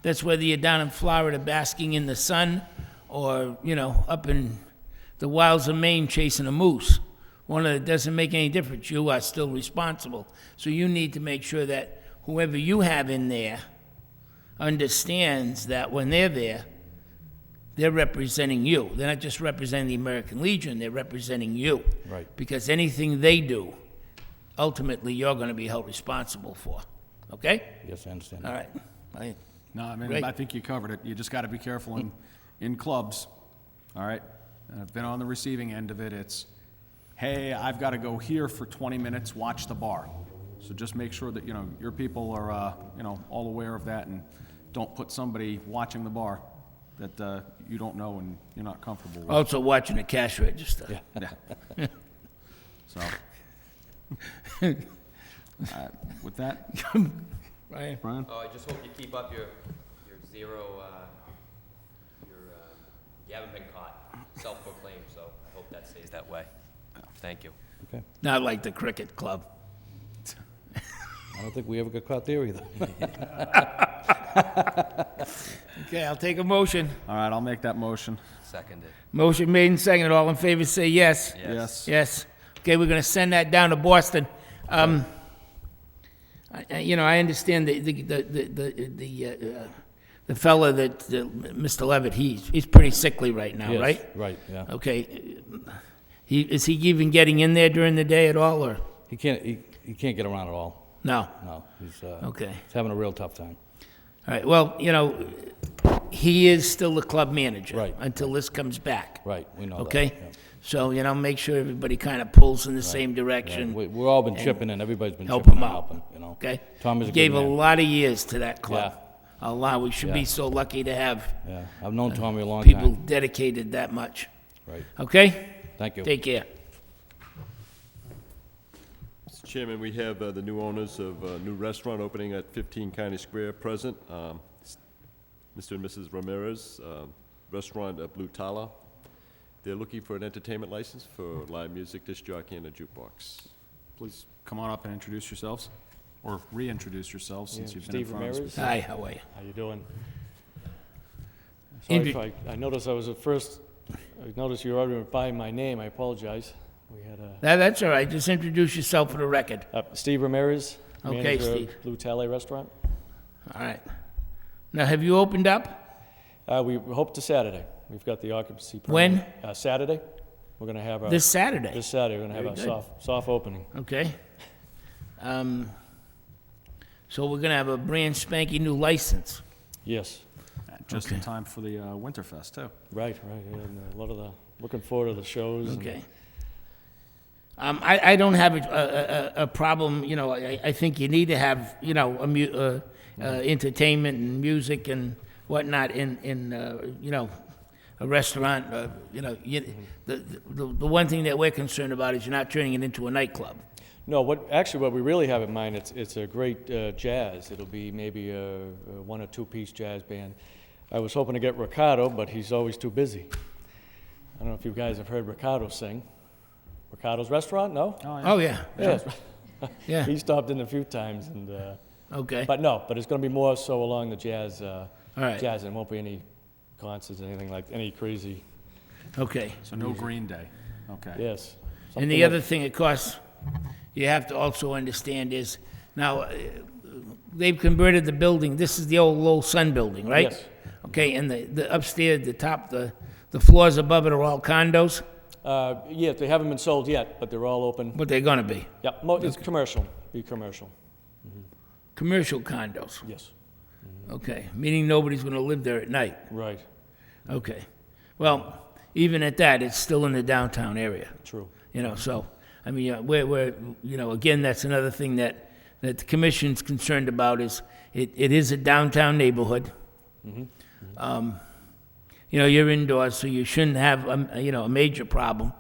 That's whether you're down in Florida basking in the sun or, you know, up in the wilds of Maine chasing a moose. It doesn't make any difference. You are still responsible. So you need to make sure that whoever you have in there understands that when they're there, they're representing you. They're not just representing the American Legion, they're representing you. Right. Because anything they do, ultimately, you're going to be held responsible for. Okay? Yes, I understand. All right. No, I mean, Great. I think you covered it. You just got to be careful in clubs, all right? And I've been on the receiving end of it. It's, hey, I've got to go here for 20 minutes, watch the bar. So just make sure that, you know, your people are, you know, all aware of that, and don't put somebody watching the bar that you don't know and you're not comfortable with. Also watching the cash register. Yeah. So, with that, Brian? Brian? Oh, I just hope you keep up your zero, you haven't been caught, self-proclaimed, so I hope that stays that way. Thank you. Okay. Not like the cricket club. I don't think we ever got caught there either. Okay, I'll take a motion. All right, I'll make that motion. Seconded. Motion made and seconded. All in favor say yes. Yes. Yes. Okay, we're going to send that down to Boston. You know, I understand the fella that, Mr. Levitt, he's pretty sickly right now, Yes, right? right, yeah. Okay. Is he even getting in there during the day at all, or? He can't get around at all. No? No, he's Okay. he's having a real tough time. All right, well, you know, he is still the club manager. Right. Until this comes back. Right, we know that. Okay? yeah. So, you know, make sure everybody kind of pulls in the same Yeah, direction. we've all been and chipping in, everybody's been help chipping him in, out. helping, you know. Okay? Tom is a good Gave a man. lot of years to that club. Yeah. A lot. We should be Yeah. so lucky to have Yeah, I've known Tommy a long people time. dedicated that much. Right. Okay? Thank you. Take care. Mr. Chairman, we have the new owners of a new restaurant opening at 15 County Square present. Mr. and Mrs. Ramirez, restaurant Blue Tala. They're looking for an entertainment license for live music, disc jockey, and a jukebox. Please come on up and introduce yourselves, or reintroduce yourselves since you've been in Steve front of us Ramirez. before. Hi, how are you? How you doing? Sorry if I noticed I was at first, I noticed you were already by my name, I apologize. We had a... That's all right. Just introduce yourself for the record. Steve Ramirez, Okay, manager Steve. of Blue Tally Restaurant. All right. Now, have you opened up? We hope to Saturday. We've got the occupancy permit. When? Saturday. We're gonna have our... This Saturday? This Saturday, we're gonna have Very our good. soft opening. Okay. So we're gonna have a brand spanky new license. Yes. Just in time for the Winterfest, too. Right, and a lot of looking forward to the shows. and- Okay. I don't have a problem, you know, I think you need to have, you know, entertainment and music and whatnot in you know, a restaurant, you know, the one thing that we're concerned about is you're not turning it into a nightclub. No, what we really have in mind, it's a great jazz. It'll be maybe a one or two-piece jazz band. I was hoping to get Ricardo, but he's always too busy. I don't know if you guys have heard Ricardo sing. Ricardo's Restaurant, no? Oh, yeah. Yeah. Yeah. He stopped in a few times and, Okay. but it's gonna be more so along the jazz, right. jazz, and it won't be any concerts, anything like, any crazy, Okay. So no Green Day, okay. yes. And Something the like- other thing, of course, you have to also understand is, now, they've converted the building, this is the old Lowell Sun building, right? Yes. Okay, and the upstairs, the top, the floors above it are all condos, Yeah, they haven't been sold yet, but they're all open. but they're gonna be. Yeah, it's commercial, be commercial, Commercial condos, yes, okay, meaning nobody's gonna live there at night. right, Okay. Well, even at that, it's still in the downtown area, true. you know, so, I mean, we're, you know, again, that's another thing that the commission's concerned about is, it is a downtown neighborhood. You know, you're indoors, so you shouldn't have, you know, a major problem.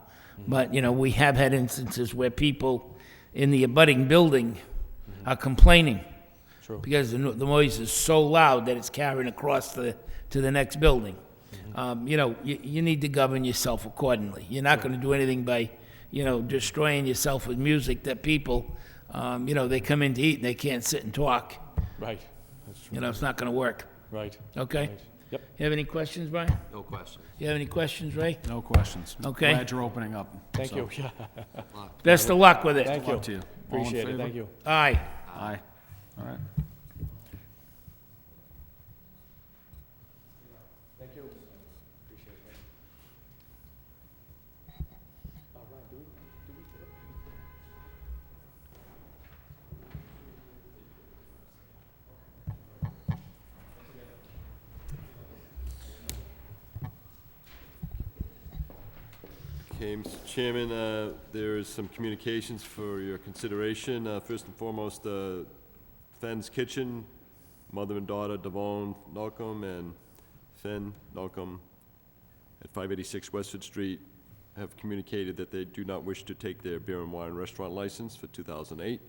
But, you know, we have had instances where people in the abutting building are complaining. True. Because the noise is so loud that it's carrying across to the next building. You know, you need to govern yourself accordingly. You're not gonna do anything by, you know, destroying yourself with music that people, you know, they come in to eat and they can't sit and talk. Right, that's true, You know, it's not gonna work, right. okay? Right. Yep. You have any questions, Brian? No question. You have any questions, Ray? No questions. Okay. Glad you're opening up. Thank so. you, yeah, Best of luck with it. thank you. Luck to you. All in Appreciate it, favor? thank you. Aye. Aye. All right. Thank you. Appreciate it. Okay, Mr. Chairman, there's some communications for your consideration. First and foremost, Fenn's Kitchen, mother and daughter, Devon Nalcom and Fenn Nalcom at 586 Westford Street, have communicated that they do not wish to take their beer and wine restaurant license for 2008.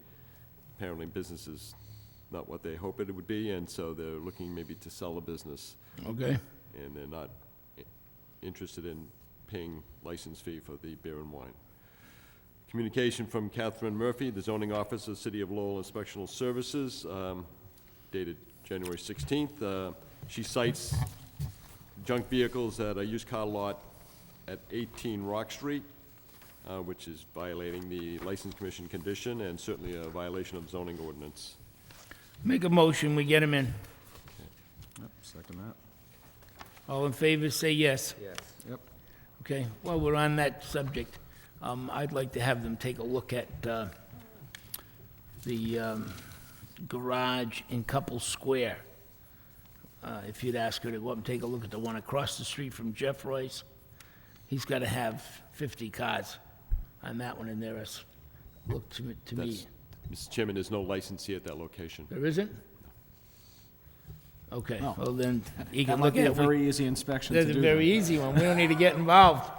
Apparently, business is not what they hope it would be, and so they're looking maybe to sell the business. Okay. And they're not interested in paying license fee for the beer and wine. Communication from Catherine Murphy, the zoning officer, City of Lowell Inspectional Services, dated January 16th. She cites junk vehicles at a used car lot at 18 Rock Street, which is violating the License Commission condition and certainly a violation of zoning ordinance. Make a motion, we get him in. Yep, second that. All in favor, say yes. Yes. Yep. Okay, well, we're on that subject. I'd like to have them take a look at the garage in Couple Square. If you'd ask her to go up and take a look at the one across the street from Jeff Royce, he's got to have 50 cars on that one, and there is, look to me, That's- Mr. Chairman, there's no licensee at that location. there isn't? Okay, Oh. well then, you That can might look be at a it. very easy inspection to That's do. a very then. easy one, we don't need to get involved.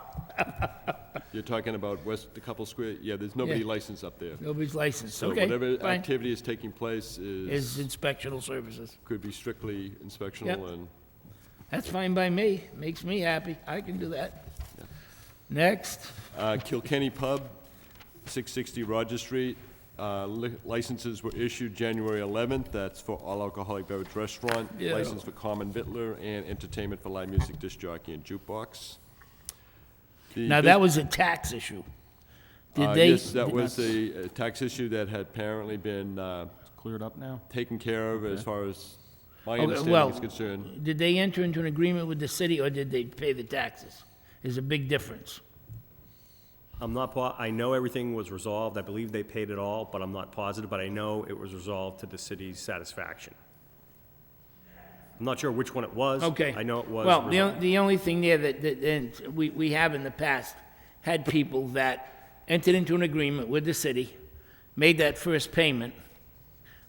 You're talking about the Couple Square? Yeah, there's nobody Yeah. licensed up there. Nobody's licensed, So okay, whatever fine. activity is taking place Is inspectional services. could be strictly inspectional Yep. and That's fine by me, makes me happy, I can do that. Next, Kilkenny Pub, 660 Roger Street. Licenses were issued January 11th. That's for all alcoholic beverage restaurant, Yeah. license for common vittler, and entertainment for live music, disc jockey, and jukebox. The now that was a tax issue. Did they? Yes, that was a tax issue that had apparently been Cleared up now? taken care of as far as my Okay, understanding well, is concerned. Did they enter into an agreement with the city, or did they pay the taxes? There's a big difference. I'm not, I know everything was resolved. I believe they paid it all, but I'm not positive, but I know it was resolved to the city's satisfaction. I'm not sure which one it was. Okay. I know it was Well, resolved. the only thing there that and we have in the past had people that entered into an agreement with the city, made that first payment,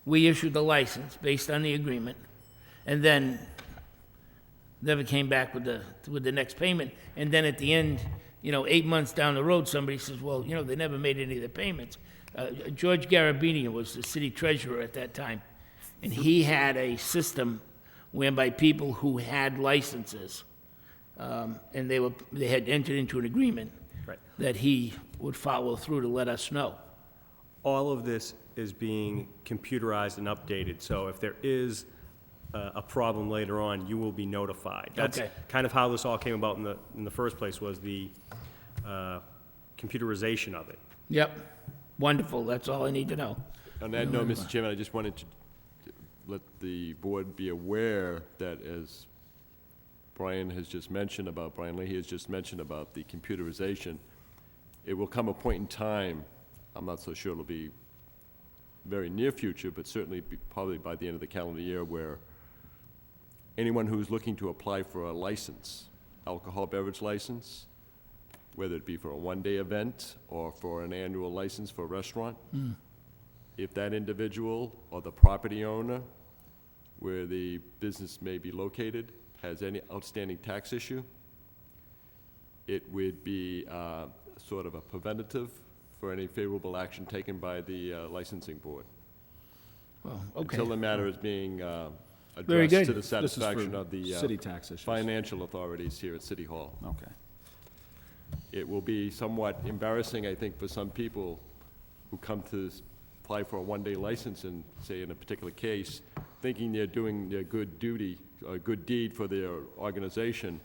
we issued the license based on the agreement, and then never came back with the next payment, and then at the end, 8 months down the road, somebody says, well, they never made any of the payments. George Garabedian was the city treasurer at that time, and he had a system whereby people who had licenses, and they had entered into an agreement Right. that he would follow through to let us know. All of this is being computerized and updated, so if there is a problem later on, you will be notified. That's Okay. kind of how this all came about in the first place, was the computerization of it. Yep, wonderful, that's all I need to know. On that note, Mr. Chairman, I just wanted to let the board be aware that as Brian Leahy has just mentioned about the computerization, it will come a point in time, I'm not so sure it'll be very near future, but certainly probably by the end of the calendar year, where anyone who's looking to apply for a license, alcohol beverage license, whether it be for a one-day event or for an annual license for a restaurant, if that individual or the property owner where the business may be located has any outstanding tax issue, it would be sort of a preventative for any favorable action taken by the licensing board. Well, okay. Until the matter is being Very addressed good. to the This is for satisfaction of the city tax issues. financial authorities here at City Hall. Okay. It will be somewhat embarrassing, I think, for some people who come to apply for a one-day license and, say, in a particular case, thinking they're doing their good duty, or good deed for their organization,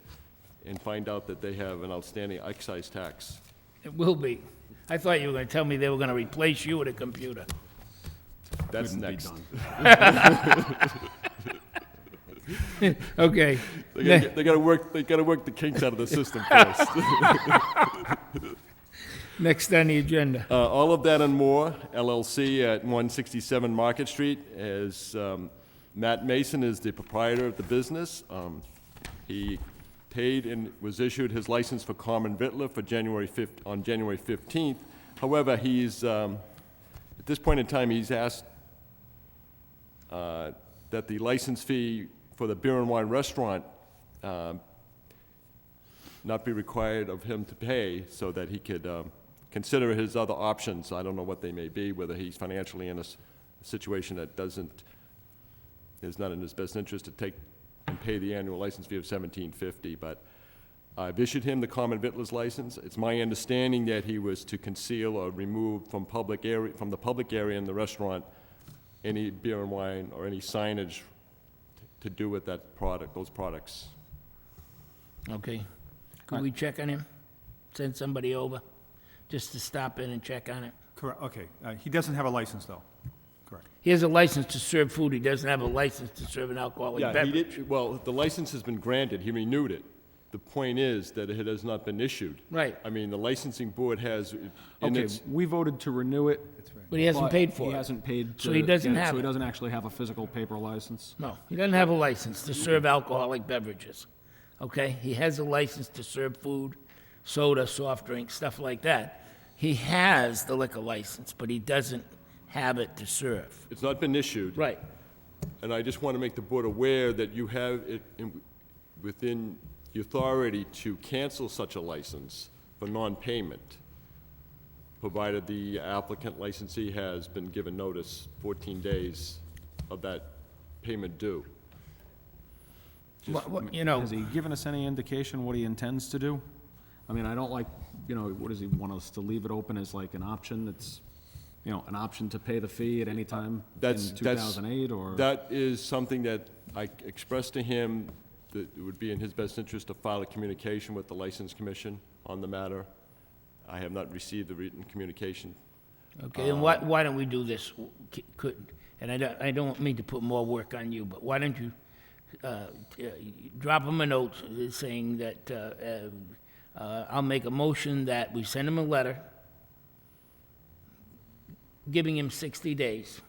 and find out that they have an outstanding excise tax. It will be. I thought you were gonna tell me they were gonna replace you with a computer. That's Couldn't be next. done. Okay. They gotta work the kinks out of the system first. Next on the agenda. All of that and more, LLC at 167 Market Street, as Matt Mason is the proprietor of the business. He paid and was issued his license for common victular for on January 15th. However, he's, at this point in time, he's asked that the license fee for the beer and wine restaurant not be required of him to pay, so that he could consider his other options. I don't know what they may be, whether he's financially in a situation that is not in his best interest to take and pay the annual license fee of $17.50, but I've issued him the common victualer's license. It's my understanding that he was to conceal or remove from the public area in the restaurant any beer and wine or any signage to do with that product, those products. Okay. Could we check on him? Send somebody over, just to stop in and check on it? Correct, okay. He doesn't have a license, though. Correct. He has a license to serve food, he doesn't have a license to serve an alcoholic Yeah, he beverage. did, well, the license has been granted, he renewed it. The point is that it has not been issued. Right. I mean, the licensing board has, in Okay, its, we voted to renew it. But he hasn't paid for it. He hasn't paid to. So he doesn't get it, have So he it. doesn't actually have a physical paper license. No, he doesn't have a license to serve alcoholic beverages, okay? He has a license to serve food, soda, soft drinks, stuff like that. He has the liquor license, but he doesn't have it to serve. it's not been issued. Right. And I just want to make the board aware that you have it within the authority to cancel such a license for non-payment, provided the applicant licensee has been given notice 14 days of that payment due. You know, Has he given us any indication what he intends to do? I mean, I don't like, what does he want us to leave it open as like an option? It's, an option to pay the fee at any time in 2008, or? That is something that I expressed to him, that it would be in his best interest to file a communication with the License Commission on the matter. I have not received the written communication. okay, and why don't we do this? And I don't mean to put more work on you, but why don't you drop him a note saying that I'll make a motion that we send him a letter giving him 60 days.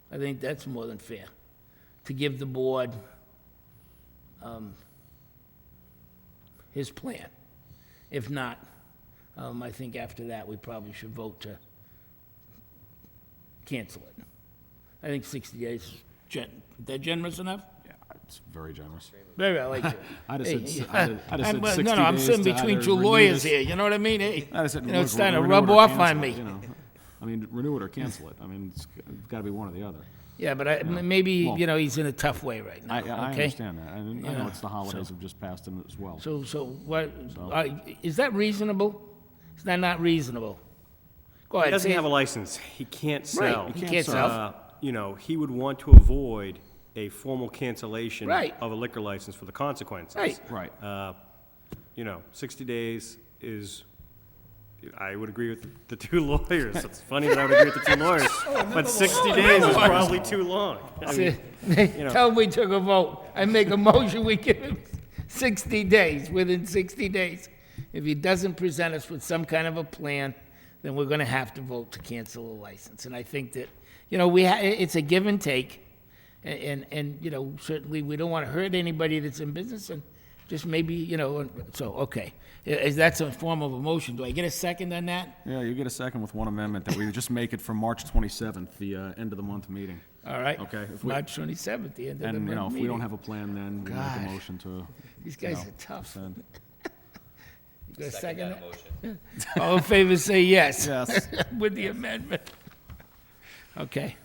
I think that's more than fair, to give the board his plan. If not, I think after that, we probably should vote to cancel it. I think 60 days, that generous enough? Yeah, it's very generous. Very, I like it. I'd have Hey, said, I'd have said 60 I'm days sitting to between either two renew lawyers this- here, you know what I mean? Hey, I'd have said, it's look, starting to renew rub it or off on cancel me. it, I mean, renew it or cancel it. I mean, it's got to be one or the other. Yeah, but Yeah. maybe, Well, you know, he's in a tough way right now, I okay? understand that. I know Yeah, it's the holidays so- have just passed him as well. So what, So- is that reasonable? Is that not reasonable? Go He ahead, doesn't say have a it. license. He can't sell. He can't sell. You know, he would want to avoid a formal cancellation Right. of a liquor license for the consequences. Right. Right. You know, 60 days is, I would agree with the two lawyers. It's funny that I would agree with the two lawyers, but 60 days is probably too long. I mean, you know. Tell him we took a vote. I make a motion, we give him 60 days, within 60 days. If he doesn't present us with some kind of a plan, then we're gonna have to vote to cancel the license. And I think that, you know, it's a give and take. And, you know, certainly we don't wanna hurt anybody that's in business and just maybe, you know, so, okay. Is that a form of a motion? Do I get a second on that? Yeah, you get a second with one amendment that we would just make it for March 27th, the end of the month meeting. All right. Okay. March 27th, the end of the And, you know, month if we don't meeting. have a plan, then we make God. a motion to. These you guys know, are tough. send. You got a second? All in favor, say yes. Yes. With the amendment. Okay.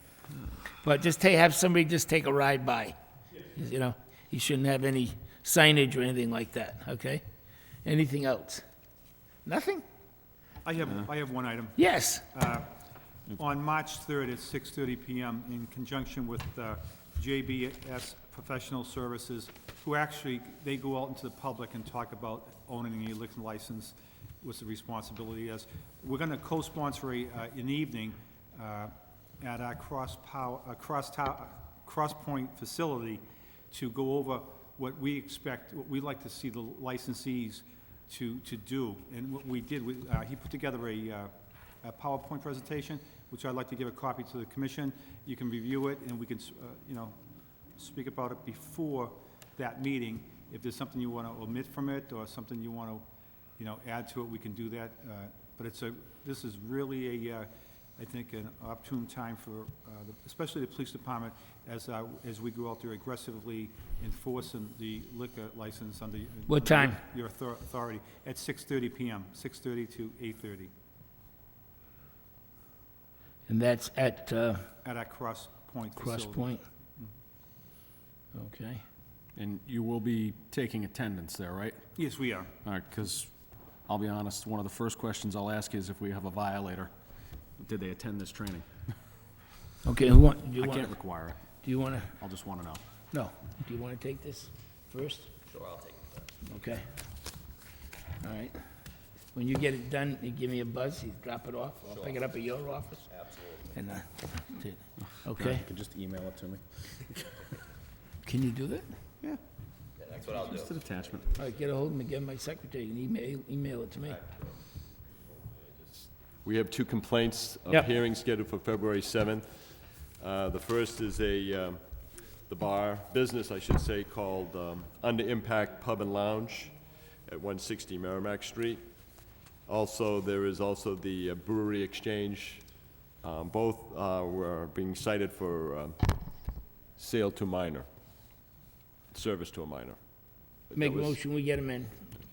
But just have somebody just take a ride by. You know, you shouldn't have any signage or anything like that, okay? Anything else? Nothing? I have one item. Yes. On March 3rd at 6:30 PM, in conjunction with JBS Professional Services, who actually, they go out into the public and talk about owning a liquor license, what's the responsibility is. We're going to co-sponsor an evening at our Cross Point facility to go over what we expect, what we like to see the licensees to do. And what we did, he put together a PowerPoint presentation, which I'd like to give a copy to the commission. You can review it, and we can, you know, speak about it before that meeting. If there's something you want to omit from it, or something you want to, you know, add to it, we can do that. But this is really I think, an opportune time for, especially the police department, as we go out there aggressively enforcing the liquor license under. What time? Your authority, at 6:30 PM, 6:30 to 8:30, And that's at at our Cross Point facility. Cross Point? Okay. And you will be taking attendance there, right? Yes, we are. All right, because I'll be honest, one of the first questions I'll ask is if we have a violator. Did they attend this training? Okay, do you I want? can't require it. Do you want to? I'll just want to know. No. Do you want to take this first? Sure, I'll take it first. Okay. All right. When you get it done, you give me a buzz, you drop it off, I'll pick it up at your office. Absolutely. And, okay. You can just email it to me. Can you do that? Yeah. Yeah, that's what I'll do. Just an attachment. All right, get a hold of me, get my secretary, and email it to me. We have two complaints of Yep. hearings scheduled for February 7th. The first is the bar, business, I should say, called Under Impact Pub and Lounge at 160 Merrimack Street. Also, there is also the Brewery Exchange. Both were being cited for sale to minor, service to a minor. Make a That was- motion, we get them in.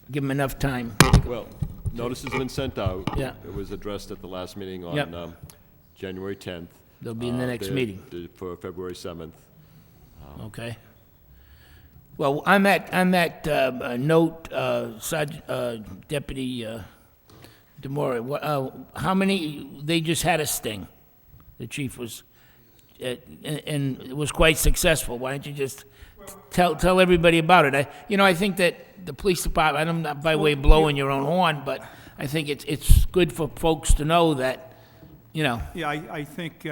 Give them enough time. Well, notices have been sent out. Yeah. It was addressed at the last meeting Yep. on January 10th. They'll be in the next meeting. For February 7th. Okay. Well, I'm at note, Deputy Demore, how many, they just had a sting. The chief was, and it was quite successful. Why don't you just tell everybody about it? I think that the police department, I'm not by way of blowing your own horn, but I think it's good for folks to know that, you know. Yeah, I think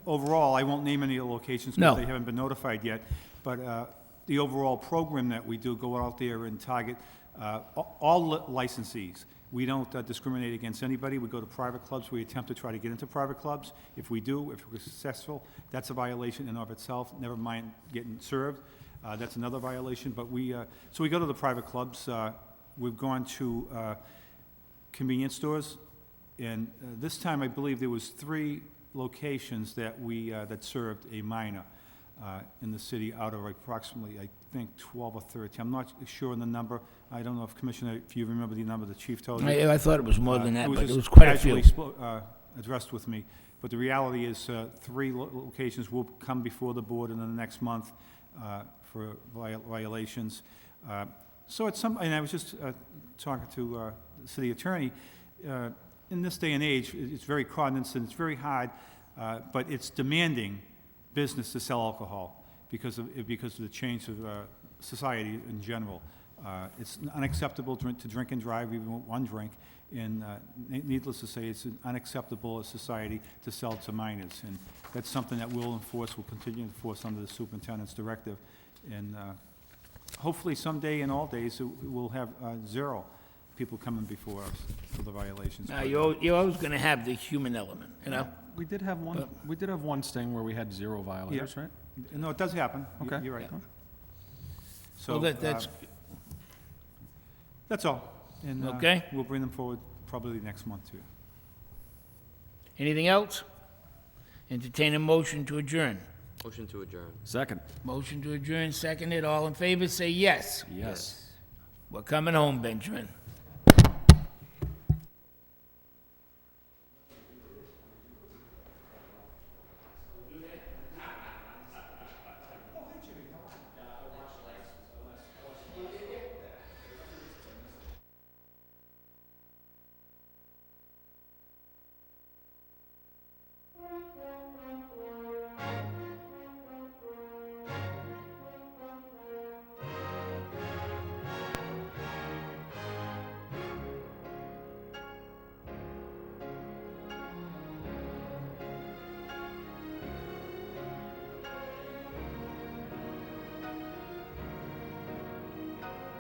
overall, I won't name any of the locations No. because they haven't been notified yet, but the overall program that we do, go out there and target all licensees. We don't discriminate against anybody. We go to private clubs. We attempt to try to get into private clubs. If we do, if we're successful, that's a violation in and of itself, never mind getting served. That's another violation, but so we go to the private clubs. We've gone to convenience stores, and this time I believe there was 3 locations that that served a minor in the city out of approximately, I think, 12 or 13. I'm not sure on the number. I don't know if Commissioner, if you remember the number the chief told you. I thought it was more than that, but it just was quite a few. casually addressed with me. But the reality is, 3 locations will come before the board in the next month for violations. So at some, and I was just talking to the city attorney, in this day and age, it's very cognizant, it's very hard, but it's demanding business to sell alcohol because of the change of society in general. It's unacceptable to drink and drive, even with 1 drink, and needless to say, it's unacceptable as society to sell to minors. And that's something that we'll continue to enforce under the superintendent's directive. And hopefully someday in all days, we'll have 0 people coming before us for the violations. Now, you're always going to have the human element, you know? We did have one sting where we had 0 violators, right? No, it does happen. Okay. You're right. Yeah. So Well, that's all. And Okay. we'll bring them forward probably next month, too. Anything else? Entertain a motion to adjourn. Motion to adjourn. Second. Motion to adjourn, seconded. All in favor, say yes. Yes. We're coming home, Benjamin.